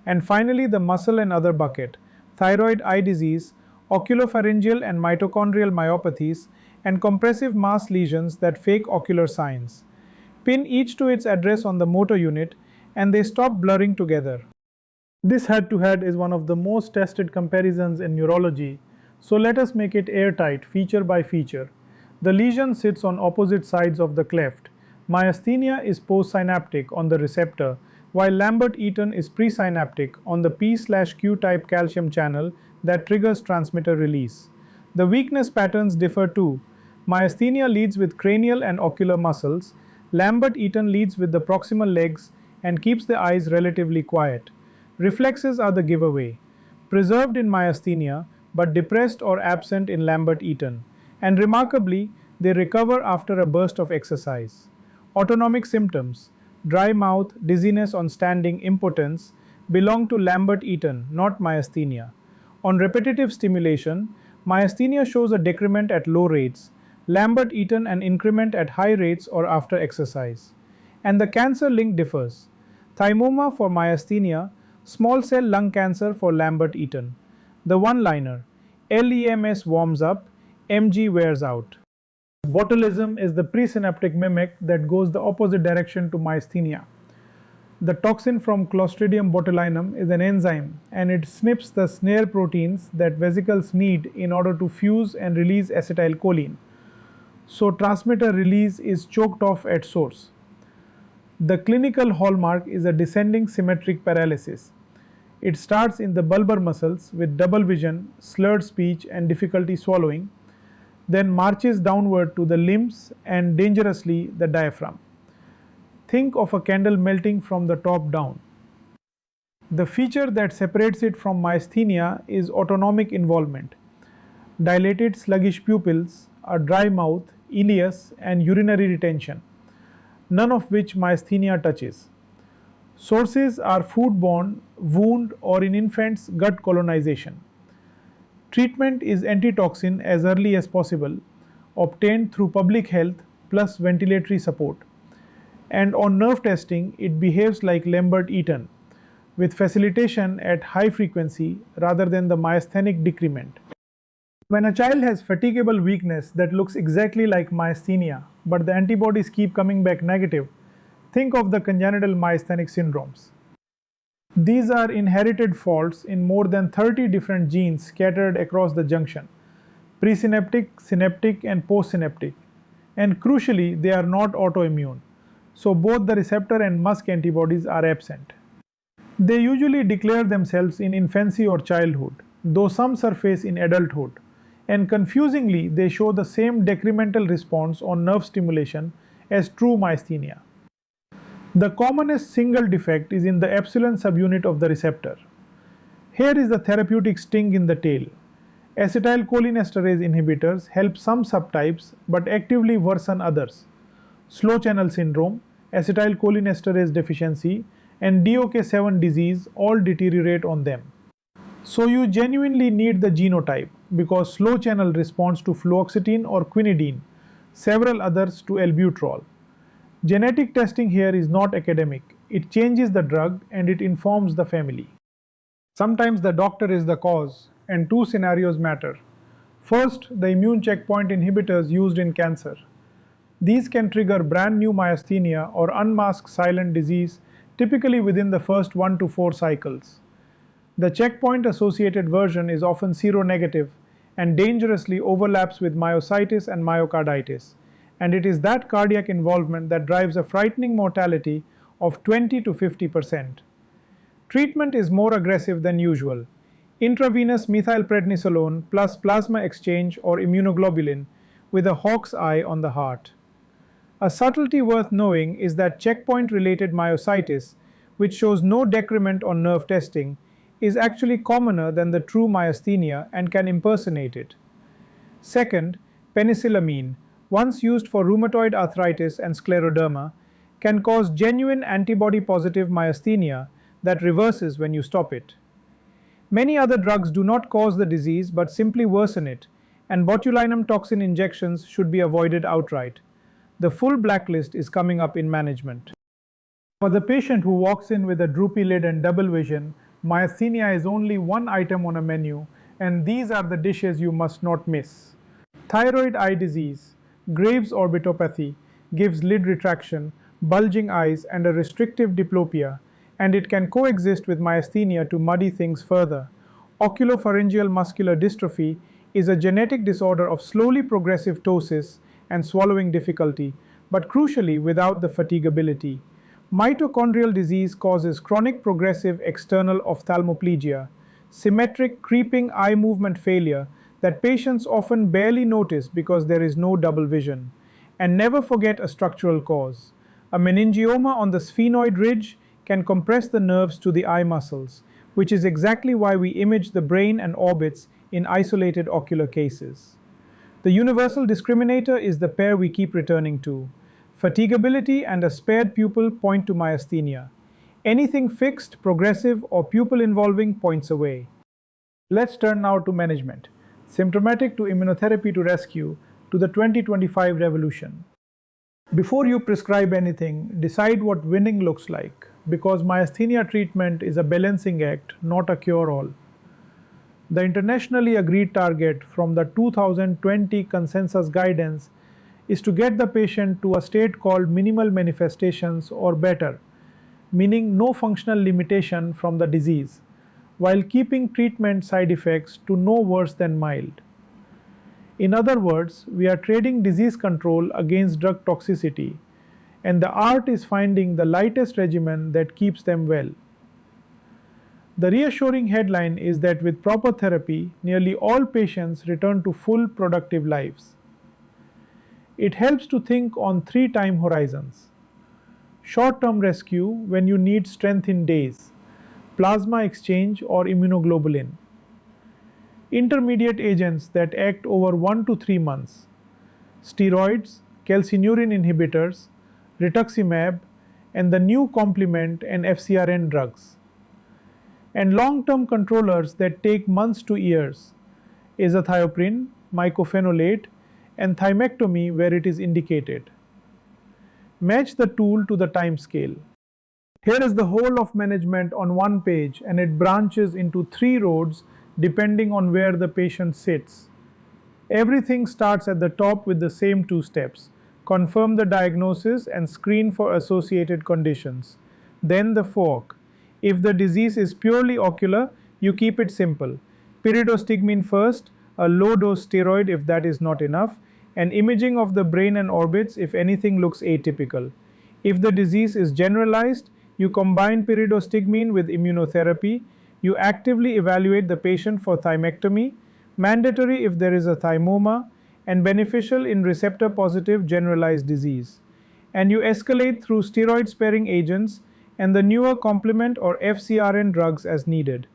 And finally the muscle and other bucket, thyroid eye disease, oculopharyngeal and mitochondrial myopathies, and compressive mass lesions that fake ocular signs. Pin each to its address on the motor unit and they stop blurring together. This head-to-head is one of the most tested comparisons in neurology, so let us make it airtight feature by feature. The lesion sits on opposite sides of the cleft. Myasthenia is postsynaptic on the receptor, while Lambert-Eaton is presynaptic on the P/Q type calcium channel that triggers transmitter release. The weakness patterns differ too. Myasthenia leads with cranial and ocular muscles, Lambert-Eaton leads with the proximal legs and keeps the eyes relatively quiet. Reflexes are the giveaway, preserved in myasthenia but depressed or absent in Lambert-Eaton, and remarkably, they recover after a burst of exercise. Autonomic symptoms, dry mouth, dizziness on standing, impotence, belong to Lambert-Eaton, not myasthenia. On repetitive stimulation, myasthenia shows a decrement at low rates, Lambert-Eaton an increment at high rates or after exercise. And the cancer link differs. Thymoma for myasthenia, small cell lung cancer for Lambert-Eaton. The one-liner, LEMS warms up, MG wears out. Botulism is the presynaptic mimic that goes the opposite direction to myasthenia. The toxin from Clostridium botulinum is an enzyme and it snips the snare proteins that vesicles need in order to fuse and release acetylcholine. So transmitter release is choked off at source. The clinical hallmark is a descending symmetric paralysis. It starts in the bulbar muscles with double vision, slurred speech and difficulty swallowing, then marches downward to the limbs and dangerously the diaphragm. Think of a candle melting from the top down. The feature that separates it from myasthenia is autonomic involvement. Dilated sluggish pupils, a dry mouth, ileus and urinary retention, none of which myasthenia touches. Sources are foodborne, wound or in infants gut colonization. Treatment is antitoxin as early as possible, obtained through public health plus ventilatory support. And on nerve testing, it behaves like Lambert-Eaton, with facilitation at high frequency rather than the myasthenic decrement. When a child has fatigable weakness that looks exactly like myasthenia, but the antibodies keep coming back negative, think of the congenital myasthenic syndromes. These are inherited faults in more than 30 different genes scattered across the junction, presynaptic, synaptic and postsynaptic, and crucially they are not autoimmune, so both the receptor and MuSK antibodies are absent. They usually declare themselves in infancy or childhood, though some surface in adulthood, and confusingly they show the same decremental response on nerve stimulation as true myasthenia. The commonest single defect is in the epsilon subunit of the receptor. Here is the therapeutic sting in the tail. Acetylcholinesterase inhibitors help some subtypes but actively worsen others. Slow channel syndrome, acetylcholinesterase deficiency, and DOK7 disease all deteriorate on them. So you genuinely need the genotype because slow channel responds to fluoxetine or quinidine, several others to albuterol. Genetic testing here is not academic. It changes the drug and it informs the family. Sometimes the doctor is the cause, and two scenarios matter. First, the immune checkpoint inhibitors used in cancer. These can trigger brand new myasthenia or unmasked silent disease typically within the first 1 to 4 cycles. The checkpoint associated version is often seronegative and dangerously overlaps with myositis and myocarditis, and it is that cardiac involvement that drives a frightening mortality of 20 to 50%. Treatment is more aggressive than usual. Intravenous methylprednisolone plus plasma exchange or immunoglobulin with a hawk's eye on the heart. A subtlety worth knowing is that checkpoint-related myositis, which shows no decrement on nerve testing, is actually commoner than the true myasthenia and can impersonate it. Second, penicillamine, once used for rheumatoid arthritis and scleroderma, can cause genuine antibody-positive myasthenia that reverses when you stop it. Many other drugs do not cause the disease but simply worsen it, and botulinum toxin injections should be avoided outright. The full blacklist is coming up in management. For the patient who walks in with a droopy lid and double vision, myasthenia is only one item on a menu, and these are the dishes you must not miss. Thyroid eye disease, Graves' orbitopathy, gives lid retraction, bulging eyes, and a restrictive diplopia, and it can coexist with myasthenia to muddy things further. Oculopharyngeal muscular dystrophy is a genetic disorder of slowly progressive ptosis and swallowing difficulty, but crucially without the fatigability. Mitochondrial disease causes chronic progressive external ophthalmoplegia, symmetric creeping eye movement failure that patients often barely notice because there is no double vision. And never forget a structural cause. A meningioma on the sphenoid ridge can compress the nerves to the eye muscles, which is exactly why we image the brain and orbits in isolated ocular cases. The universal discriminator is the pair we keep returning to. Fatigability and a spared pupil point to myasthenia. Anything fixed, progressive, or pupil involving points away. Let's turn now to management. Symptomatic to immunotherapy to rescue to the 2025 revolution. Before you prescribe anything, decide what winning looks like, because myasthenia treatment is a balancing act, not a cure-all. The internationally agreed target from the 2020 consensus guidance is to get the patient to a state called minimal manifestations or better, meaning no functional limitation from the disease, while keeping treatment side effects to no worse than mild. In other words, we are trading disease control against drug toxicity, and the art is finding the lightest regimen that keeps them well. The reassuring headline is that with proper therapy, nearly all patients return to full productive lives. It helps to think on 3 time horizons. Short-term rescue when you need strength in days, plasma exchange or immunoglobulin. Intermediate agents that act over 1 to 3 months, steroids, calcineurin inhibitors, rituximab, and the new complement and FcRn drugs. And long-term controllers that take months to years, azathioprine, mycophenolate, and thymectomy where it is indicated. Match the tool to the time scale. Here is the whole of management on one page, and it branches into 3 roads depending on where the patient sits. Everything starts at the top with the same 2 steps. Confirm the diagnosis and screen for associated conditions. Then the fork. If the disease is purely ocular, you keep it simple. Pyridostigmine first, a low-dose steroid if that is not enough, and imaging of the brain and orbits if anything looks atypical. If the disease is generalized, you combine pyridostigmine with immunotherapy. You actively evaluate the patient for thymectomy, mandatory if there is a thymoma, and beneficial in receptor-positive generalized disease. And you escalate through steroid-sparing agents and the newer complement or FcRn drugs as needed.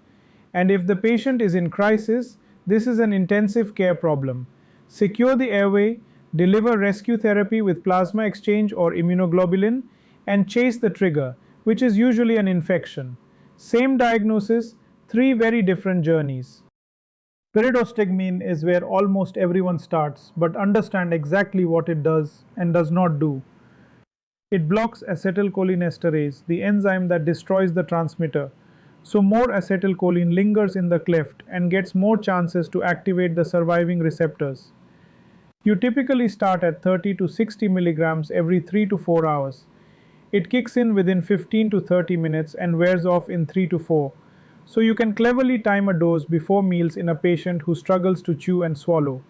And if the patient is in crisis, this is an intensive care problem. Secure the airway, deliver rescue therapy with plasma exchange or immunoglobulin, and chase the trigger, which is usually an infection. Same diagnosis, 3 very different journeys. Pyridostigmine is where almost everyone starts, but understand exactly what it does and does not do. It blocks acetylcholinesterase, the enzyme that destroys the transmitter, so more acetylcholine lingers in the cleft and gets more chances to activate the surviving receptors. You typically start at 30 to 60 milligrams every 3 to 4 hours. It kicks in within 15 to 30 minutes and wears off in 3 to 4, so you can cleverly time a dose before meals in a patient who struggles to chew and swallow.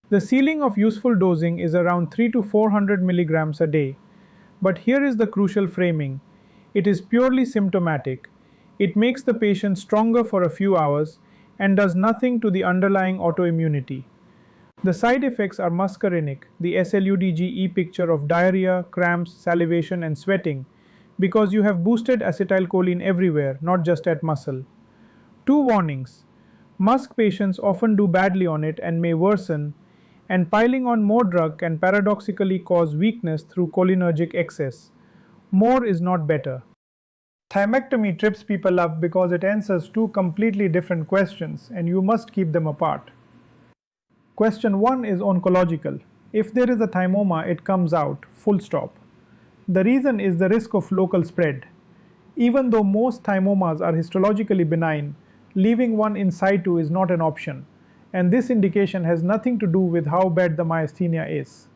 The ceiling of useful dosing is around 3 to 400 milligrams a day. But here is the crucial framing. It is purely symptomatic. It makes the patient stronger for a few hours and does nothing to the underlying autoimmunity. The side effects are muscarinic, the SLUDGE picture of diarrhea, cramps, salivation, and sweating, because you have boosted acetylcholine everywhere, not just at muscle. 2 warnings. MuSK patients often do badly on it and may worsen, and piling on more drug can paradoxically cause weakness through cholinergic excess. More is not better. Thymectomy trips people up because it answers 2 completely different questions, and you must keep them apart. Question 1 is oncological. If there is a thymoma, it comes out, full stop. The reason is the risk of local spread. Even though most thymomas are histologically benign, leaving one in situ is not an option, and this indication has nothing to do with how bad the myasthenia is.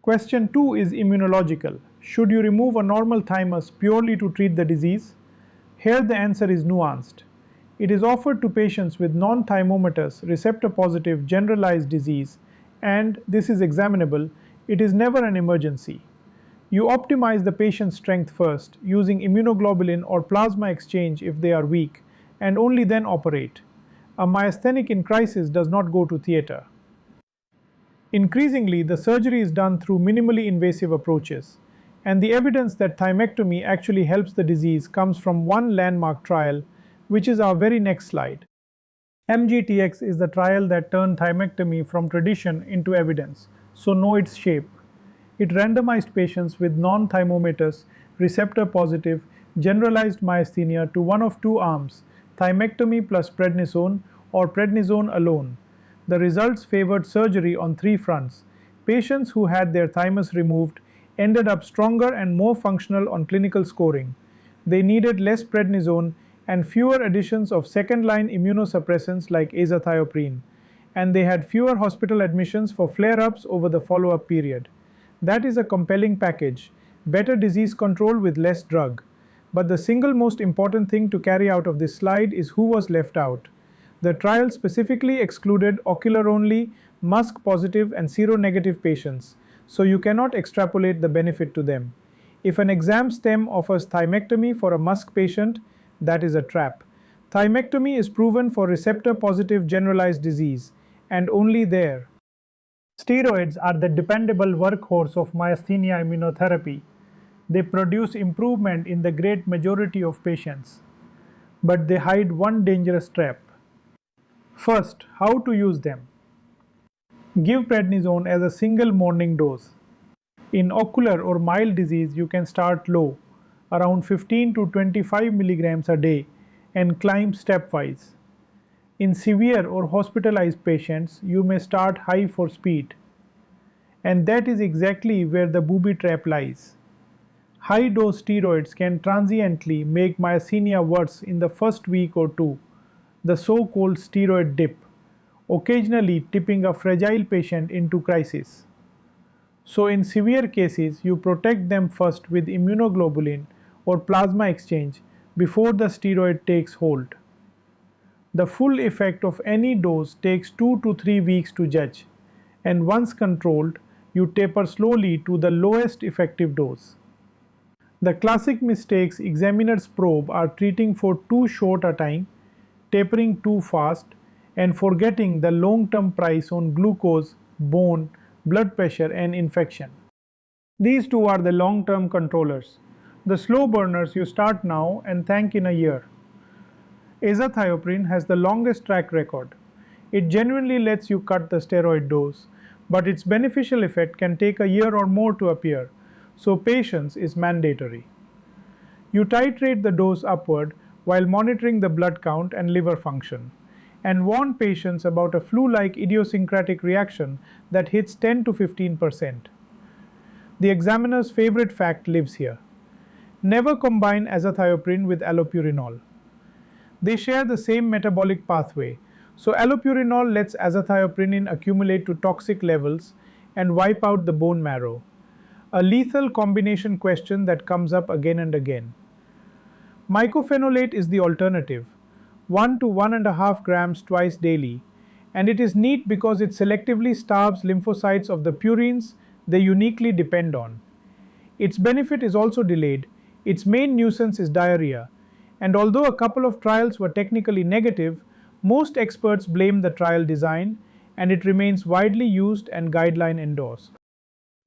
Question 2 is immunological. Should you remove a normal thymus purely to treat the disease? Here the answer is nuanced. It is offered to patients with non-thymomatous, receptor-positive generalized disease, and this is examinable. It is never an emergency. You optimize the patient's strength first, using immunoglobulin or plasma exchange if they are weak, and only then operate. A myasthenic in crisis does not go to theater. Increasingly, the surgery is done through minimally invasive approaches, and the evidence that thymectomy actually helps the disease comes from one landmark trial, which is our very next slide. MGTX is the trial that turned thymectomy from tradition into evidence, so know its shape. It randomized patients with non-thymomatous, receptor-positive, generalized myasthenia to one of 2 arms, thymectomy plus prednisone or prednisone alone. The results favored surgery on 3 fronts. Patients who had their thymus removed ended up stronger and more functional on clinical scoring. They needed less prednisone and fewer additions of second-line immunosuppressants like azathioprine, and they had fewer hospital admissions for flare-ups over the follow-up period. That is a compelling package. better disease control with less drug. But the single most important thing to carry out of this slide is who was left out. The trial specifically excluded ocular-only, MuSK-positive and seronegative patients, so you cannot extrapolate the benefit to them. If an exam stem offers thymectomy for a MuSK patient, that is a trap. Thymectomy is proven for receptor-positive generalized disease, and only there. Steroids are the dependable workhorse of myasthenia immunotherapy. They produce improvement in the great majority of patients, but they hide one dangerous trap. First, how to use them. Give prednisone as a single morning dose. In ocular or mild disease, you can start low, around 15 to 25 milligrams a day, and climb stepwise. In severe or hospitalized patients, you may start high for speed. And that is exactly where the booby trap lies. High-dose steroids can transiently make myasthenia worse in the first week or two, the so-called steroid dip, occasionally tipping a fragile patient into crisis. So in severe cases, you protect them first with immunoglobulin or plasma exchange before the steroid takes hold. The full effect of any dose takes 2 to 3 weeks to judge, and once controlled, you taper slowly to the lowest effective dose. The classic mistakes examiners probe are treating for too short a time, tapering too fast, and forgetting the long-term price on glucose, bone, blood pressure, and infection. These two are the long-term controllers. The slow burners you start now and thank in a year. Azathioprine has the longest track record. It genuinely lets you cut the steroid dose, but its beneficial effect can take a year or more to appear, so patience is mandatory. You titrate the dose upward while monitoring the blood count and liver function, and warn patients about a flu-like idiosyncratic reaction that hits 10 to 15%. The examiner's favorite fact lives here. Never combine azathioprine with allopurinol. They share the same metabolic pathway, so allopurinol lets azathioprine accumulate to toxic levels and wipe out the bone marrow. A lethal combination question that comes up again and again. Mycophenolate is the alternative, 1 to 1.5 grams twice daily, and it is neat because it selectively starves lymphocytes of the purines they uniquely depend on. Its benefit is also delayed. Its main nuisance is diarrhea, and although a couple of trials were technically negative, most experts blame the trial design, and it remains widely used and guideline endorsed.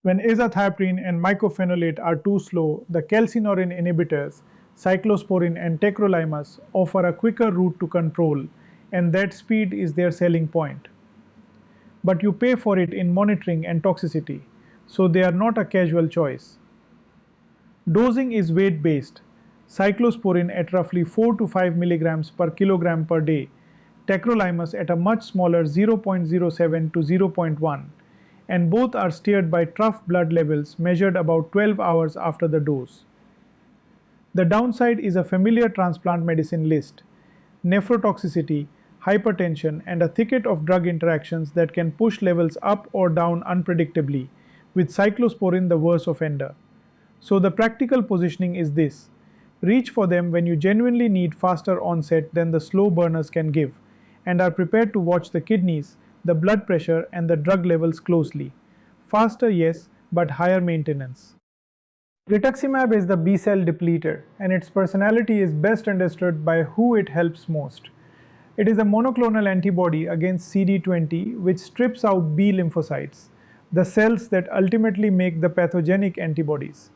When azathioprine and mycophenolate are too slow, the calcineurin inhibitors, cyclosporin and tacrolimus, offer a quicker route to control, and that speed is their selling point. But you pay for it in monitoring and toxicity, so they are not a casual choice. Dosing is weight-based, cyclosporin at roughly 4 to 5 milligrams per kilogram per day, tacrolimus at a much smaller 0.07 to 0.1, and both are steered by trough blood levels measured about 12 hours after the dose. The downside is a familiar transplant medicine list: nephrotoxicity, hypertension, and a thicket of drug interactions that can push levels up or down unpredictably, with cyclosporin the worst offender. So the practical positioning is this: reach for them when you genuinely need faster onset than the slow burners can give, and are prepared to watch the kidneys, the blood pressure, and the drug levels closely. Faster, yes, but higher maintenance. Rituximab is the B-cell depleter, and its personality is best understood by who it helps most. It is a monoclonal antibody against CD20 which strips out B lymphocytes, the cells that ultimately make the pathogenic antibodies.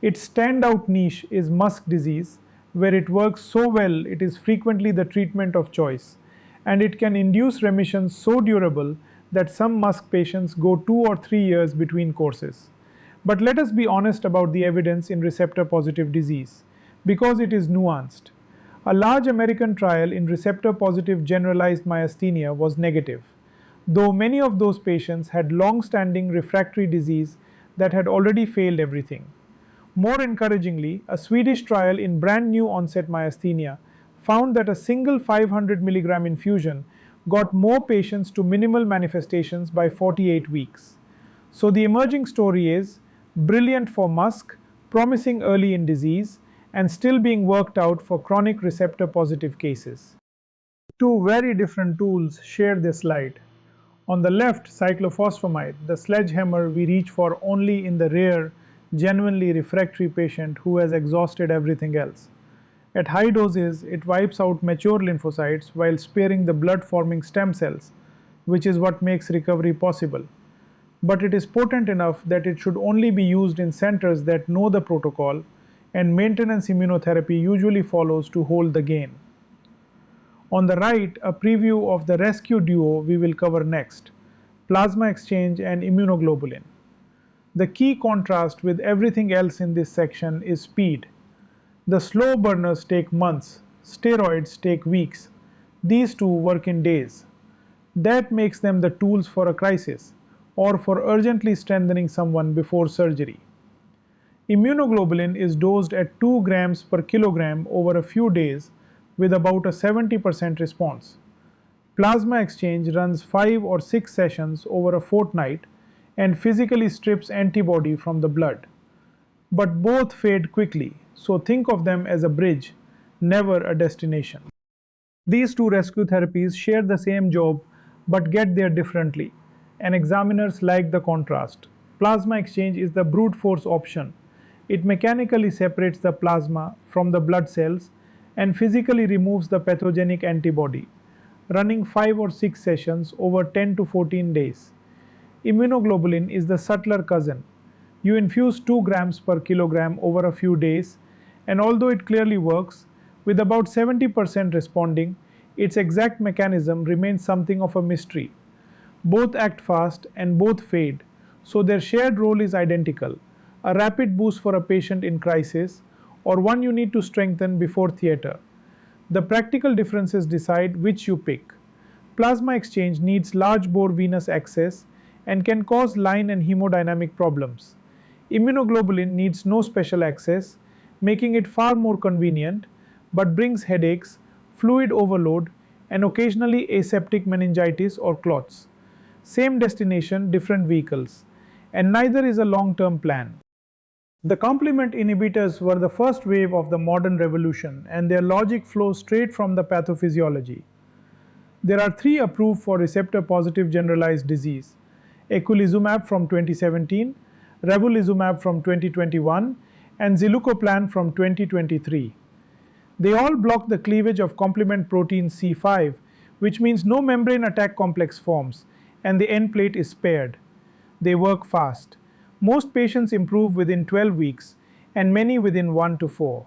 Its standout niche is MuSK disease, where it works so well it is frequently the treatment of choice, and it can induce remissions so durable that some MuSK patients go 2 or 3 years between courses. But let us be honest about the evidence in receptor-positive disease, because it is nuanced. A large American trial in receptor-positive generalized myasthenia was negative, though many of those patients had long-standing refractory disease that had already failed everything. More encouragingly, a Swedish trial in brand new onset myasthenia found that a single 500 mg infusion got more patients to minimal manifestations by 48 weeks. So the emerging story is brilliant for MuSK, promising early in disease and still being worked out for chronic receptor-positive cases. Two very different tools share this slide. On the left, cyclophosphamide, the sledgehammer we reach for only in the rare, genuinely refractory patient who has exhausted everything else. At high doses, it wipes out mature lymphocytes while sparing the blood-forming stem cells, which is what makes recovery possible. But it is potent enough that it should only be used in centers that know the protocol, and maintenance immunotherapy usually follows to hold the gain. On the right, a preview of the rescue duo we will cover next, plasma exchange and immunoglobulin. The key contrast with everything else in this section is speed. The slow burners take months, steroids take weeks. These two work in days. That makes them the tools for a crisis, or for urgently strengthening someone before surgery. Immunoglobulin is dosed at 2 grams per kilogram over a few days with about a 70% response. Plasma exchange runs 5 or 6 sessions over a fortnight and physically strips antibody from the blood. But both fade quickly, so think of them as a bridge, never a destination. These two rescue therapies share the same job but get there differently, and examiners like the contrast. Plasma exchange is the brute force option. It mechanically separates the plasma from the blood cells and physically removes the pathogenic antibody, running 5 or 6 sessions over 10 to 14 days. Immunoglobulin is the subtler cousin. You infuse 2 grams per kilogram over a few days, and although it clearly works, with about 70% responding, its exact mechanism remains something of a mystery. Both act fast and both fade, so their shared role is identical, a rapid boost for a patient in crisis, or one you need to strengthen before theater. The practical differences decide which you pick. Plasma exchange needs large bore venous access and can cause line and hemodynamic problems. Immunoglobulin needs no special access, making it far more convenient, but brings headaches, fluid overload, and occasionally aseptic meningitis or clots. Same destination, different vehicles, and neither is a long-term plan. The complement inhibitors were the first wave of the modern revolution, and their logic flows straight from the pathophysiology. There are 3 approved for receptor-positive generalized disease: eculizumab from 2017, ravulizumab from 2021, and zilucoplan from 2023. They all block the cleavage of complement protein C5, which means no membrane attack complex forms, and the end plate is spared. They work fast. Most patients improve within 12 weeks, and many within 1 to 4.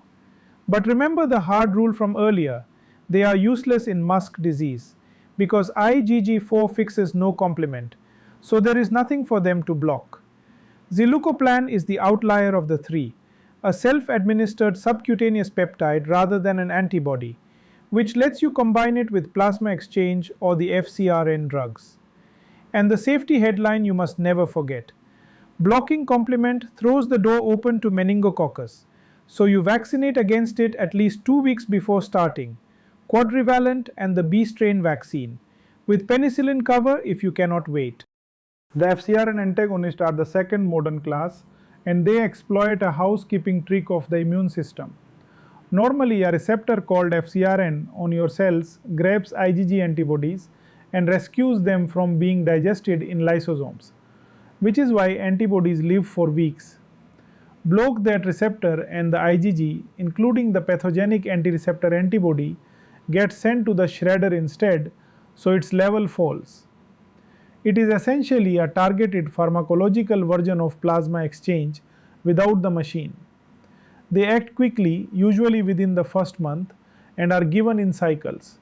But remember the hard rule from earlier: they are useless in MuSK disease, because IgG4 fixes no complement, so there is nothing for them to block. Zilucoplan is the outlier of the 3, a self-administered subcutaneous peptide rather than an antibody, which lets you combine it with plasma exchange or the FcRn drugs. And the safety headline you must never forget: blocking complement throws the door open to meningococcus, so you vaccinate against it at least 2 weeks before starting, quadrivalent and the B strain vaccine, with penicillin cover if you cannot wait. The FcRn antagonists are the second modern class, and they exploit a housekeeping trick of the immune system. Normally, a receptor called FcRn on your cells grabs IgG antibodies and rescues them from being digested in lysosomes, which is why antibodies live for weeks. Block that receptor and the IgG, including the pathogenic anti-receptor antibody, gets sent to the shredder instead, so its level falls. It is essentially a targeted pharmacological version of plasma exchange without the machine. They act quickly, usually within the first month, and are given in cycles.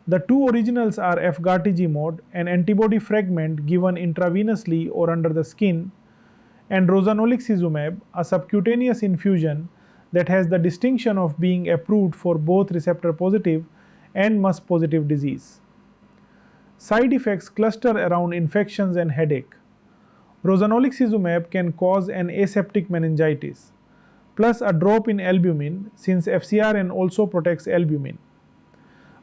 The 2 originals are efgartigimod, an antibody fragment given intravenously or under the skin, and rozanolixizumab, a subcutaneous infusion that has the distinction of being approved for both receptor positive and MuSK positive disease. Side effects cluster around infections and headache. Rozanolixizumab can cause an aseptic meningitis, plus a drop in albumin, since FcRn also protects albumin.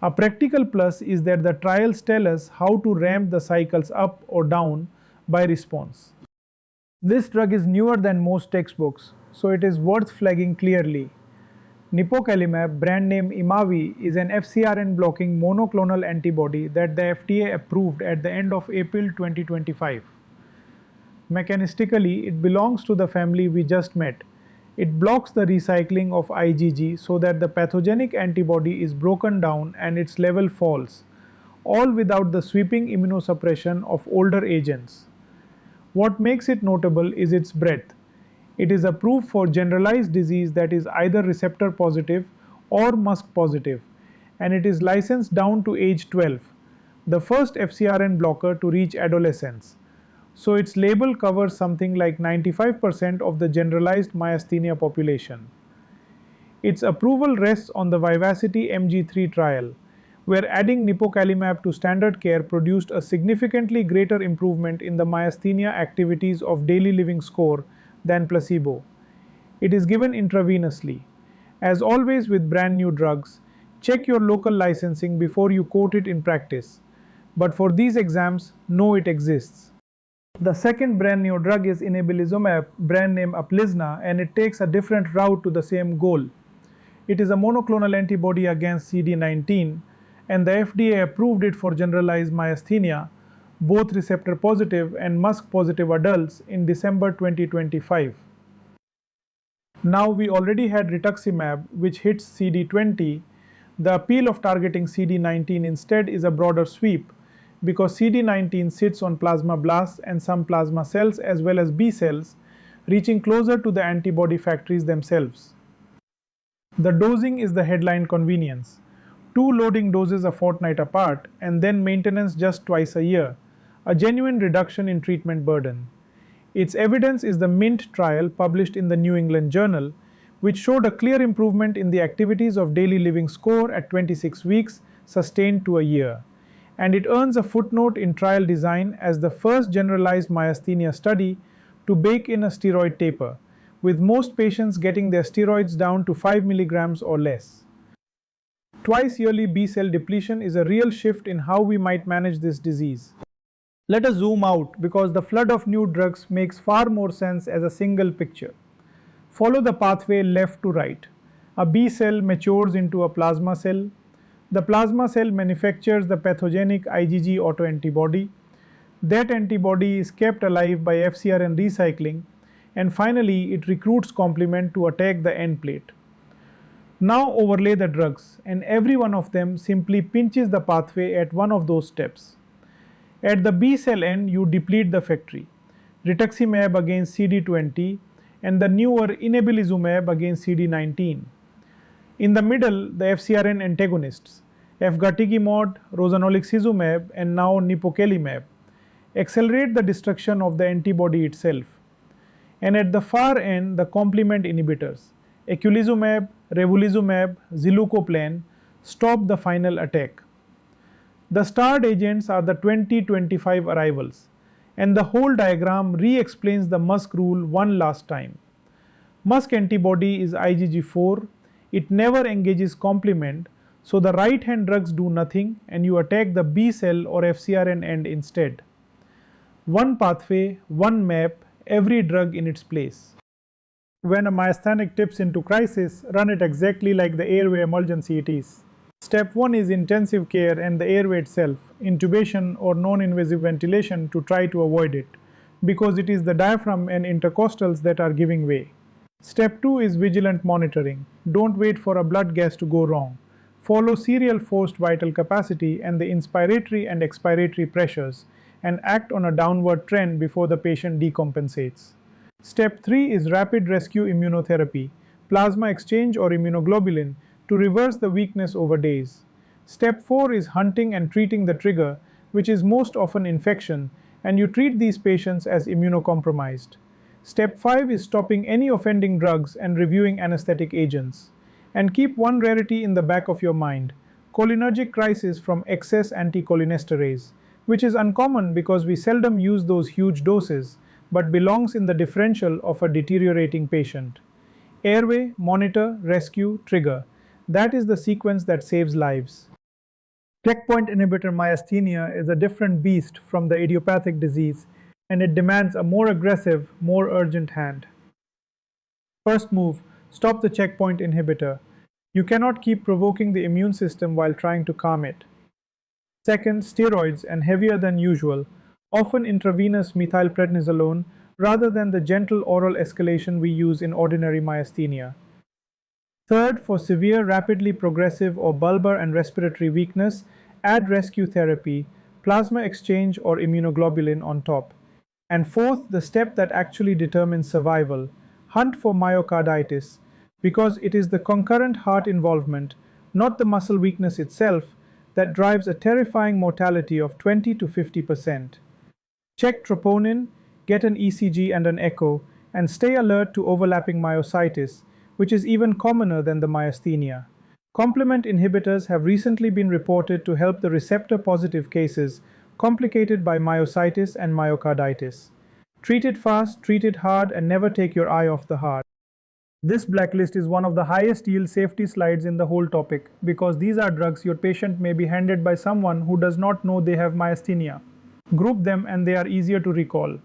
A practical plus is that the trials tell us how to ramp the cycles up or down by response. This drug is newer than most textbooks, so it is worth flagging clearly. Nipocalimab, brand name Imavi, is an FcRn blocking monoclonal antibody that the FDA approved at the end of April 2025. Mechanistically, it belongs to the family we just met. It blocks the recycling of IgG so that the pathogenic antibody is broken down and its level falls, all without the sweeping immunosuppression of older agents. What makes it notable is its breadth. It is approved for generalized disease that is either receptor positive or MuSK positive, and it is licensed down to age 12, the first FcRn blocker to reach adolescence. So its label covers something like 95% of the generalized myasthenia population. Its approval rests on the Vivacity MG3 trial, where adding nipocalimab to standard care produced a significantly greater improvement in the myasthenia activities of daily living score than placebo. It is given intravenously. As always with brand new drugs, check your local licensing before you quote it in practice. But for these exams, know it exists. The second brand new drug is inebilizumab, brand name Uplizna, and it takes a different route to the same goal. It is a monoclonal antibody against CD19, and the FDA approved it for generalized myasthenia, both receptor positive and MuSK positive adults, in December 2025. Now we already had rituximab, which hits CD20. The appeal of targeting CD19 instead is a broader sweep, because CD19 sits on plasmablasts and some plasma cells as well as B cells, reaching closer to the antibody factories themselves. The dosing is the headline convenience. 2 loading doses a fortnight apart, and then maintenance just twice a year, a genuine reduction in treatment burden. Its evidence is the MINT trial published in the New England Journal, which showed a clear improvement in the activities of daily living score at 26 weeks, sustained to a year. And it earns a footnote in trial design as the first generalized myasthenia study to bake in a steroid taper, with most patients getting their steroids down to 5 mg or less. Twice yearly B cell depletion is a real shift in how we might manage this disease. Let us zoom out, because the flood of new drugs makes far more sense as a single picture. Follow the pathway left to right. A B cell matures into a plasma cell. The plasma cell manufactures the pathogenic IgG autoantibody. That antibody is kept alive by FcRn recycling, and finally it recruits complement to attack the end plate. Now overlay the drugs, and every one of them simply pinches the pathway at one of those steps. At the B cell end, you deplete the factory, rituximab against CD20 and the newer inebilizumab against CD19. In the middle, the FcRn antagonists, efgartigimod, rozanolixizumab, and now nipocalimab, accelerate the destruction of the antibody itself. And at the far end, the complement inhibitors, eculizumab, revolizumab, zilucoplan, stop the final attack. The starred agents are the 2025 arrivals, and the whole diagram re-explains the MuSK rule one last time. MuSK antibody is IgG4, it never engages complement, so the right hand drugs do nothing and you attack the B cell or FcRn end instead. One pathway, one map, every drug in its place. When a myasthenic tips into crisis, run it exactly like the airway emergency it is. Step 1 is intensive care and the airway itself, intubation or non-invasive ventilation to try to avoid it, because it is the diaphragm and intercostals that are giving way. Step 2 is vigilant monitoring. Don't wait for a blood gas to go wrong. Follow serial forced vital capacity and the inspiratory and expiratory pressures, and act on a downward trend before the patient decompensates. Step 3 is rapid rescue immunotherapy, plasma exchange or immunoglobulin, to reverse the weakness over days. Step 4 is hunting and treating the trigger, which is most often infection, and you treat these patients as immunocompromised. Step 5 is stopping any offending drugs and reviewing anesthetic agents. And keep one rarity in the back of your mind: cholinergic crisis from excess anticholinesterase, which is uncommon because we seldom use those huge doses, but belongs in the differential of a deteriorating patient. Airway, monitor, rescue, trigger. That is the sequence that saves lives. Checkpoint inhibitor myasthenia is a different beast from the idiopathic disease, and it demands a more aggressive, more urgent hand. First move, stop the checkpoint inhibitor. You cannot keep provoking the immune system while trying to calm it. Second, steroids and heavier than usual, often intravenous methylprednisolone rather than the gentle oral escalation we use in ordinary myasthenia. Third, for severe, rapidly progressive or bulbar and respiratory weakness, add rescue therapy, plasma exchange or immunoglobulin on top. And fourth, the step that actually determines survival, hunt for myocarditis, because it is the concurrent heart involvement, not the muscle weakness itself, that drives a terrifying mortality of 20 to 50%. Check troponin, get an ECG and an echo, and stay alert to overlapping myositis, which is even commoner than the myasthenia. Complement inhibitors have recently been reported to help the receptor-positive cases complicated by myositis and myocarditis. Treat it fast, treat it hard, and never take your eye off the heart. This blacklist is one of the highest yield safety slides in the whole topic because these are drugs your patient may be handed by someone who does not know they have myasthenia. Group them and they are easier to recall.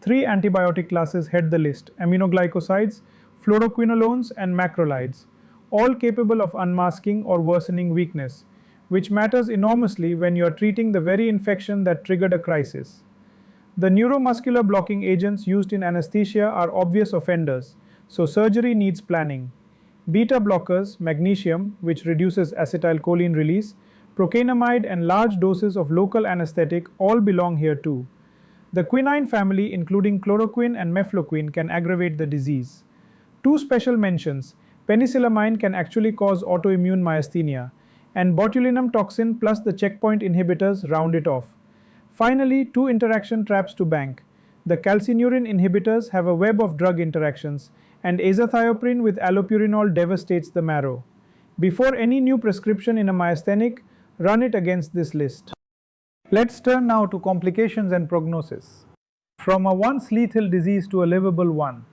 3 antibiotic classes head the list: aminoglycosides, fluoroquinolones, and macrolides, all capable of unmasking or worsening weakness, which matters enormously when you are treating the very infection that triggered a crisis. The neuromuscular blocking agents used in anesthesia are obvious offenders, so surgery needs planning. Beta blockers, magnesium, which reduces acetylcholine release, procainamide, and large doses of local anesthetic all belong here too. The quinine family, including chloroquine and mefloquine, can aggravate the disease. 2 special mentions: penicillamine can actually cause autoimmune myasthenia, and botulinum toxin plus the checkpoint inhibitors round it off. Finally, 2 interaction traps to bank. The calcineurin inhibitors have a web of drug interactions, and azathioprine with allopurinol devastates the marrow. Before any new prescription in a myasthenic, run it against this list. Let's turn now to complications and prognosis. From a once lethal disease to a livable one.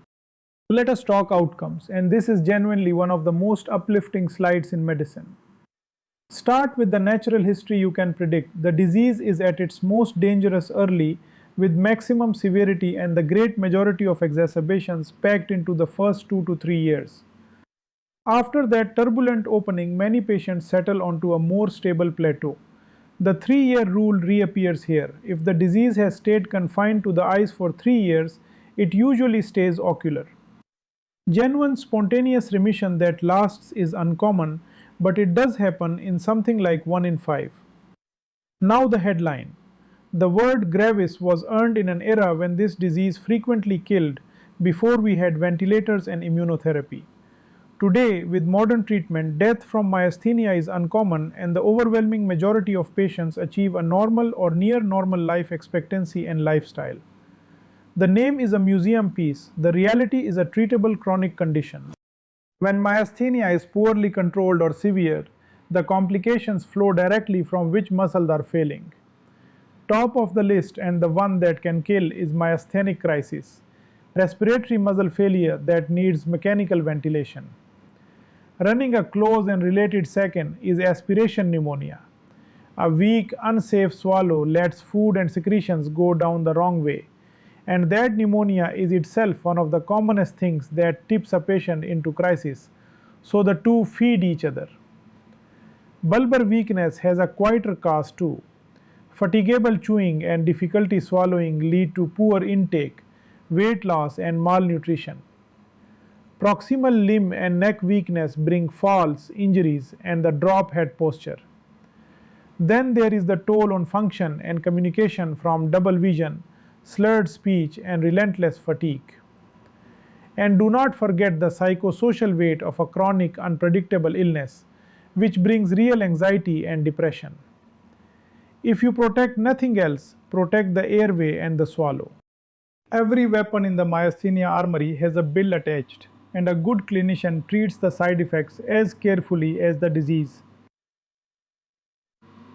Let us talk outcomes, and this is genuinely one of the most uplifting slides in medicine. Start with the natural history you can predict. The disease is at its most dangerous early, with maximum severity and the great majority of exacerbations packed into the first 2 to 3 years. After that turbulent opening, many patients settle onto a more stable plateau. The 3-year rule reappears here. If the disease has stayed confined to the eyes for 3 years, it usually stays ocular. Genuine spontaneous remission that lasts is uncommon, but it does happen in something like 1 in 5. Now the headline. The word gravis was earned in an era when this disease frequently killed, before we had ventilators and immunotherapy. Today, with modern treatment, death from myasthenia is uncommon, and the overwhelming majority of patients achieve a normal or near normal life expectancy and lifestyle. The name is a museum piece. The reality is a treatable chronic condition. When myasthenia is poorly controlled or severe, the complications flow directly from which muscles are failing. Top of the list, and the one that can kill, is myasthenic crisis, respiratory muscle failure that needs mechanical ventilation. Running a close and related second is aspiration pneumonia. A weak, unsafe swallow lets food and secretions go down the wrong way, and that pneumonia is itself one of the commonest things that tips a patient into crisis, so the two feed each other. Bulbar weakness has a quieter cause too. Fatigable chewing and difficulty swallowing lead to poor intake, weight loss, and malnutrition. Proximal limb and neck weakness bring falls, injuries, and the drop head posture. Then there is the toll on function and communication from double vision, slurred speech, and relentless fatigue. And do not forget the psychosocial weight of a chronic, unpredictable illness, which brings real anxiety and depression. If you protect nothing else, protect the airway and the swallow. Every weapon in the myasthenia armory has a bill attached, and a good clinician treats the side effects as carefully as the disease.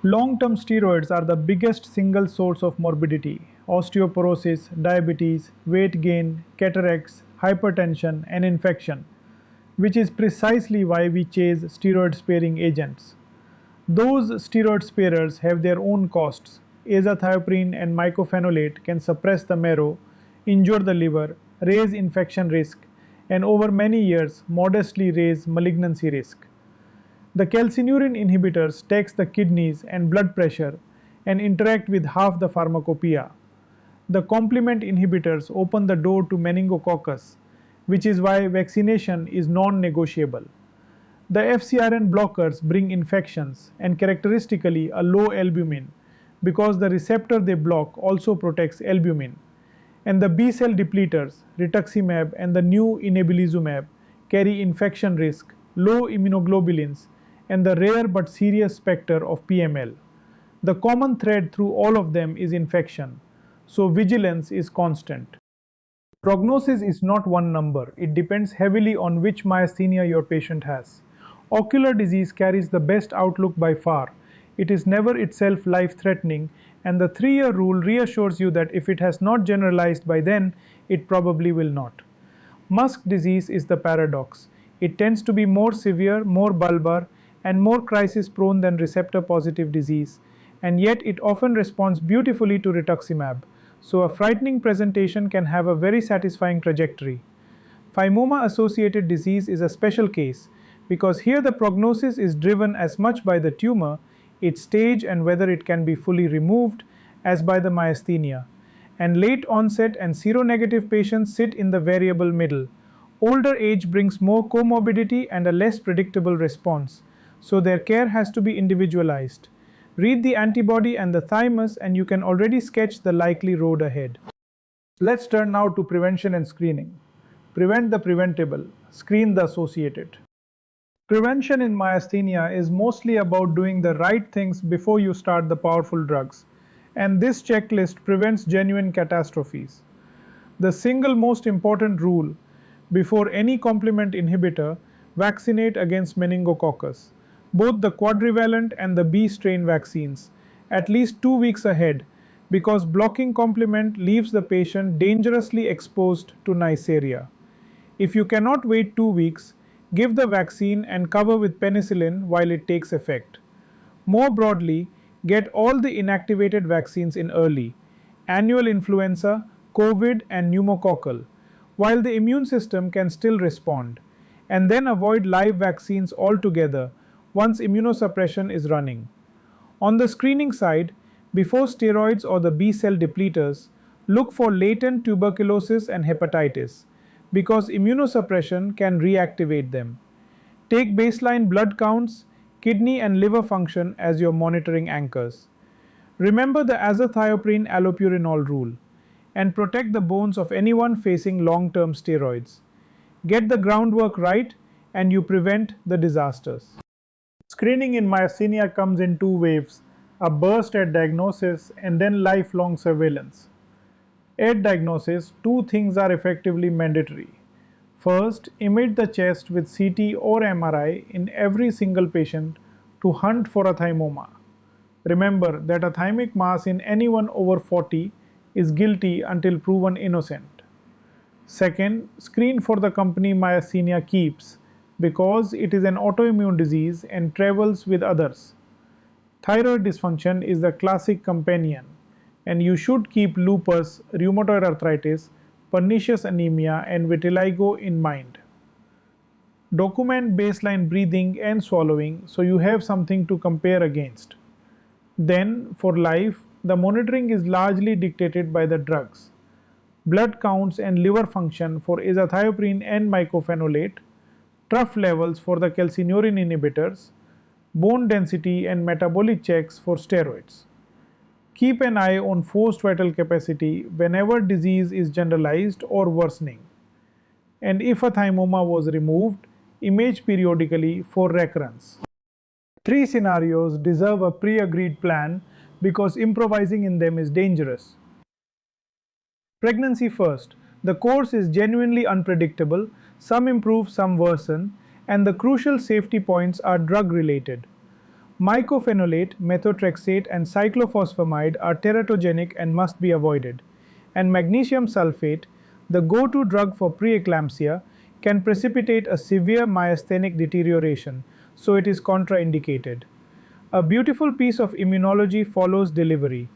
Long-term steroids are the biggest single source of morbidity: osteoporosis, diabetes, weight gain, cataracts, hypertension, and infection, which is precisely why we chase steroid-sparing agents. Those steroid sparers have their own costs. Azathioprine and mycophenolate can suppress the marrow, injure the liver, raise infection risk, and over many years modestly raise malignancy risk. The calcineurin inhibitors tax the kidneys and blood pressure and interact with half the pharmacopoeia. The complement inhibitors open the door to meningococcus, which is why vaccination is non-negotiable. The FcRn blockers bring infections and characteristically a low albumin because the receptor they block also protects albumin. And the B-cell depleters, rituximab and the new inebilizumab, carry infection risk, low immunoglobulins, and the rare but serious specter of PML. The common thread through all of them is infection, so vigilance is constant. Prognosis is not one number, it depends heavily on which myasthenia your patient has. Ocular disease carries the best outlook by far. It is never itself life-threatening, and the 3-year rule reassures you that if it has not generalized by then, it probably will not. MuSK disease is the paradox. It tends to be more severe, more bulbar, and more crisis-prone than receptor-positive disease, and yet it often responds beautifully to rituximab, so a frightening presentation can have a very satisfying trajectory. Thymoma-associated disease is a special case, because here the prognosis is driven as much by the tumor, its stage and whether it can be fully removed, as by the myasthenia. And late onset and seronegative patients sit in the variable middle. Older age brings more comorbidity and a less predictable response, so their care has to be individualized. Read the antibody and the thymus and you can already sketch the likely road ahead. Let's turn now to prevention and screening. Prevent the preventable, screen the associated. Prevention in myasthenia is mostly about doing the right things before you start the powerful drugs, and this checklist prevents genuine catastrophes. The single most important rule: before any complement inhibitor, vaccinate against meningococcus, both the quadrivalent and the B strain vaccines, at least 2 weeks ahead, because blocking complement leaves the patient dangerously exposed to Neisseria. If you cannot wait 2 weeks, give the vaccine and cover with penicillin while it takes effect. More broadly, get all the inactivated vaccines in early: annual influenza, COVID, and pneumococcal, while the immune system can still respond, and then avoid live vaccines altogether once immunosuppression is running. On the screening side, before steroids or the B-cell depleters, look for latent tuberculosis and hepatitis, because immunosuppression can reactivate them. Take baseline blood counts, kidney and liver function as your monitoring anchors. Remember the azathioprine allopurinol rule, and protect the bones of anyone facing long-term steroids. Get the groundwork right and you prevent the disasters. Screening in myasthenia comes in 2 waves: a burst at diagnosis and then lifelong surveillance. At diagnosis, 2 things are effectively mandatory. First, image the chest with CT or MRI in every single patient to hunt for a thymoma. Remember that a thymic mass in anyone over 40 is guilty until proven innocent. Second, screen for the company myasthenia keeps, because it is an autoimmune disease and travels with others. Thyroid dysfunction is the classic companion, and you should keep lupus, rheumatoid arthritis, pernicious anemia, and vitiligo in mind. Document baseline breathing and swallowing so you have something to compare against. Then, for life, the monitoring is largely dictated by the drugs. Blood counts and liver function for azathioprine and mycophenolate, trough levels for the calcineurin inhibitors, bone density and metabolic checks for steroids. Keep an eye on forced vital capacity whenever disease is generalized or worsening. And if a thymoma was removed, image periodically for recurrence. 3 scenarios deserve a pre-agreed plan because improvising in them is dangerous. Pregnancy first. The course is genuinely unpredictable, some improve, some worsen, and the crucial safety points are drug-related. Mycophenolate, methotrexate, and cyclophosphamide are teratogenic and must be avoided, and magnesium sulfate, the go-to drug for preeclampsia, can precipitate a severe myasthenic deterioration, so it is contraindicated. A beautiful piece of immunology follows delivery.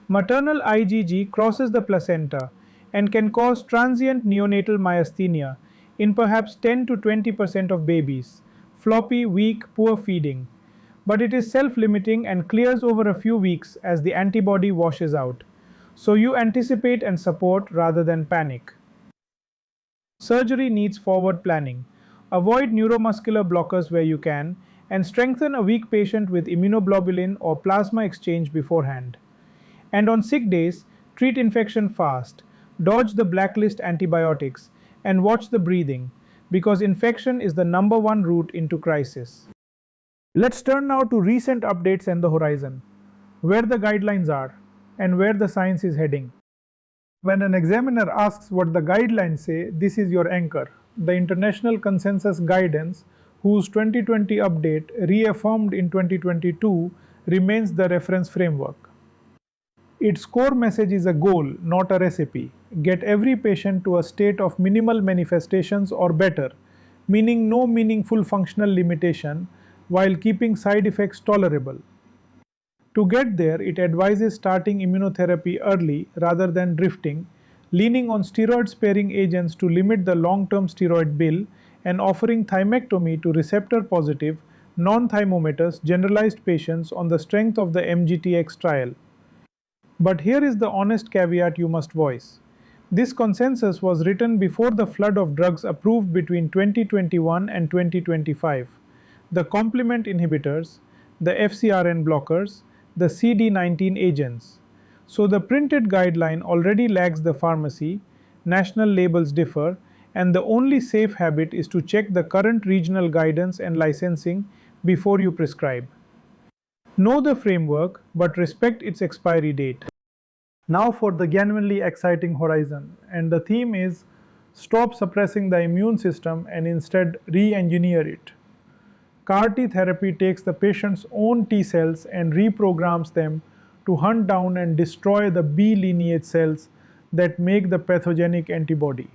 Maternal IgG crosses the placenta and can cause transient neonatal myasthenia, in perhaps 10 to 20% of babies, floppy, weak, poor feeding, but it is self-limiting and clears over a few weeks as the antibody washes out. So you anticipate and support rather than panic. Surgery needs forward planning. Avoid neuromuscular blockers where you can, and strengthen a weak patient with immunoglobulin or plasma exchange beforehand. And on sick days, treat infection fast, dodge the blacklist antibiotics, and watch the breathing, because infection is the #1 route into crisis. Let's turn now to recent updates and the horizon, where the guidelines are, and where the science is heading. When an examiner asks what the guidelines say, this is your anchor. The International Consensus Guidance, whose 2020 update, reaffirmed in 2022, remains the reference framework. Its core message is a goal, not a recipe. Get every patient to a state of minimal manifestations or better, meaning no meaningful functional limitation, while keeping side effects tolerable. To get there, it advises starting immunotherapy early rather than drifting, leaning on steroid-sparing agents to limit the long-term steroid bill, and offering thymectomy to receptor-positive, non-thymomatous generalized patients on the strength of the MGTX trial. But here is the honest caveat you must voice. This consensus was written before the flood of drugs approved between 2021 and 2025. The complement inhibitors, the FcRn blockers, the CD19 agents. So the printed guideline already lags the pharmacy, national labels differ, and the only safe habit is to check the current regional guidance and licensing before you prescribe. Know the framework, but respect its expiry date. Now for the genuinely exciting horizon, and the theme is stop suppressing the immune system and instead re-engineer it. CAR-T therapy takes the patient's own T cells and reprograms them to hunt down and destroy the B lineage cells that make the pathogenic antibody.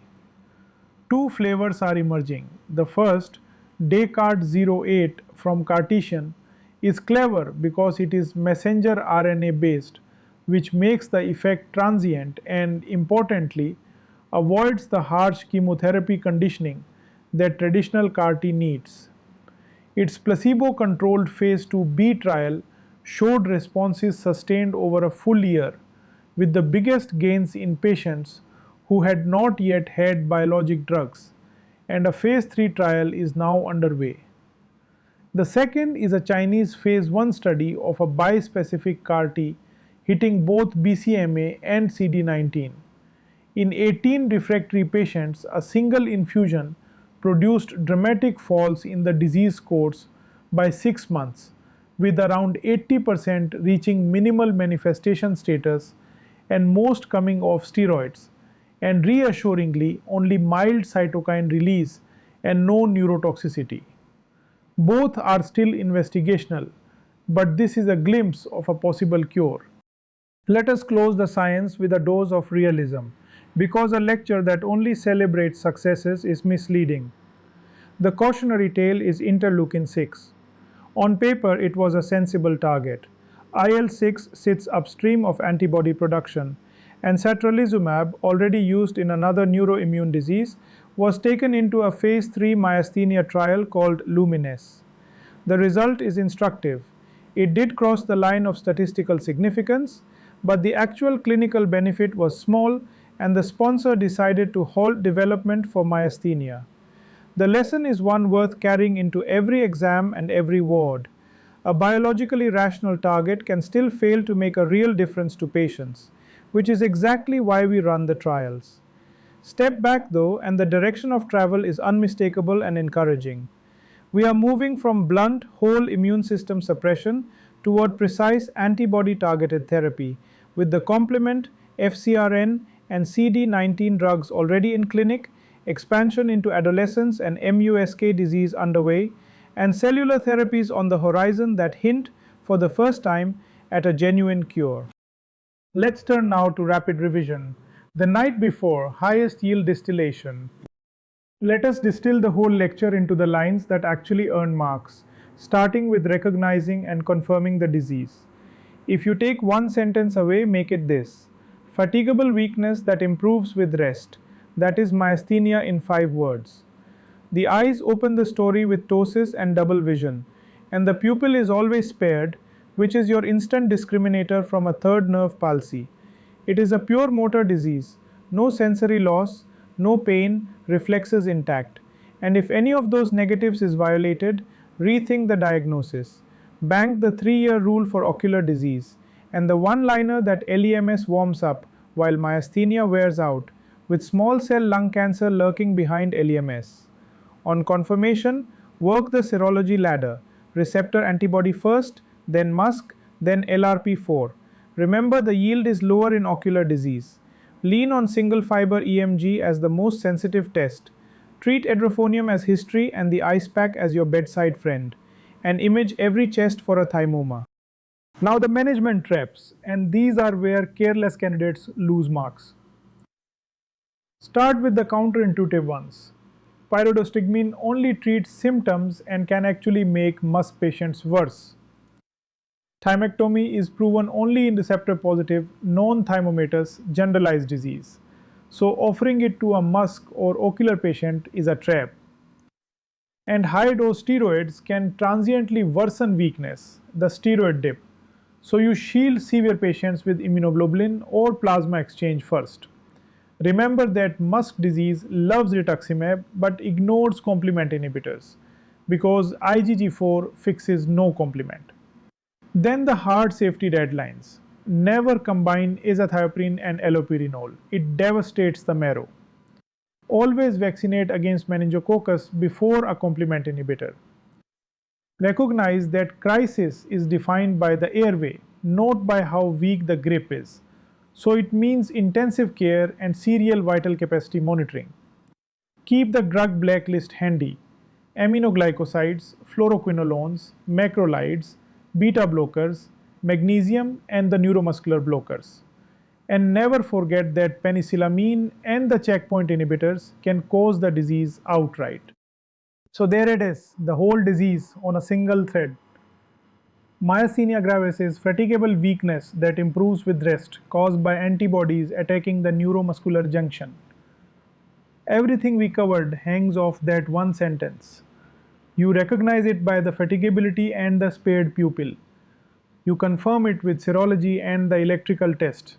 Two flavors are emerging. The first, Descartes-08 from Cartesian, is clever because it is messenger RNA based, which makes the effect transient and, importantly, avoids the harsh chemotherapy conditioning that traditional CAR-T needs. Its placebo-controlled phase 2b trial showed responses sustained over a full year, with the biggest gains in patients who had not yet had biologic drugs, and a phase 3 trial is now underway. The second is a Chinese phase 1 study of a bispecific CAR-T hitting both BCMA and CD19. In 18 refractory patients, a single infusion produced dramatic falls in the disease course by 6 months, with around 80% reaching minimal manifestation status and most coming off steroids, and reassuringly only mild cytokine release and no neurotoxicity. Both are still investigational, but this is a glimpse of a possible cure. Let us close the science with a dose of realism, because a lecture that only celebrates successes is misleading. The cautionary tale is interleukin-6. On paper, it was a sensible target. IL-6 sits upstream of antibody production, and satralizumab, already used in another neuroimmune disease, was taken into a phase 3 myasthenia trial called LUMINES. The result is instructive. It did cross the line of statistical significance, but the actual clinical benefit was small, and the sponsor decided to halt development for myasthenia. The lesson is one worth carrying into every exam and every ward. A biologically rational target can still fail to make a real difference to patients, which is exactly why we run the trials. Step back though, and the direction of travel is unmistakable and encouraging. We are moving from blunt, whole immune system suppression toward precise antibody-targeted therapy, with the complement, FcRn, and CD19 drugs already in clinic, expansion into adolescents and MuSK disease underway, and cellular therapies on the horizon that hint, for the first time, at a genuine cure. Let's turn now to rapid revision. The night before, highest yield distillation. Let us distill the whole lecture into the lines that actually earn marks, starting with recognizing and confirming the disease. If you take one sentence away, make it this: fatigable weakness that improves with rest. That is myasthenia in 5 words. The eyes open the story with ptosis and double vision, and the pupil is always spared, which is your instant discriminator from a third nerve palsy. It is a pure motor disease, no sensory loss, no pain, reflexes intact. And if any of those negatives is violated, rethink the diagnosis. Bank the 3-year rule for ocular disease, and the one-liner that LEMS warms up while myasthenia wears out, with small cell lung cancer lurking behind LEMS. On confirmation, work the serology ladder, receptor antibody first, then MuSK, then LRP4. Remember, the yield is lower in ocular disease. Lean on single-fibre EMG as the most sensitive test. Treat edrophonium as history and the ice pack as your bedside friend. And image every chest for a thymoma. Now the management traps, and these are where careless candidates lose marks. Start with the counterintuitive ones. Pyridostigmine only treats symptoms and can actually make MuSK patients worse. Thymectomy is proven only in receptor-positive, non-thymomatous generalized disease. So offering it to a MuSK or ocular patient is a trap. And high-dose steroids can transiently worsen weakness, the steroid dip. So you shield severe patients with immunoglobulin or plasma exchange first. Remember that MuSK disease loves rituximab but ignores complement inhibitors because IgG4 fixes no complement. Then the hard safety deadlines. Never combine azathioprine and allopurinol. It devastates the marrow. Always vaccinate against meningococcus before a complement inhibitor. Recognize that crisis is defined by the airway, not by how weak the grip is. So it means intensive care and serial vital capacity monitoring. Keep the drug blacklist handy. Aminoglycosides, fluoroquinolones, macrolides, beta blockers, magnesium, and the neuromuscular blockers. And never forget that penicillamine and the checkpoint inhibitors can cause the disease outright. So there it is, the whole disease on a single thread. Myasthenia gravis is fatigable weakness that improves with rest caused by antibodies attacking the neuromuscular junction. Everything we covered hangs off that one sentence. You recognize it by the fatigability and the spared pupil. You confirm it with serology and the electrical test.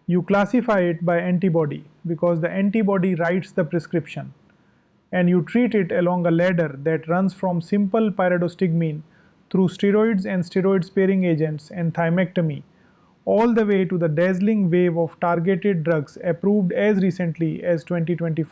You classify it by antibody because the antibody writes the prescription. And you treat it along a ladder that runs from simple pyridostigmine through steroids and steroid-sparing agents and thymectomy, all the way to the dazzling wave of targeted drugs approved as recently as 2025.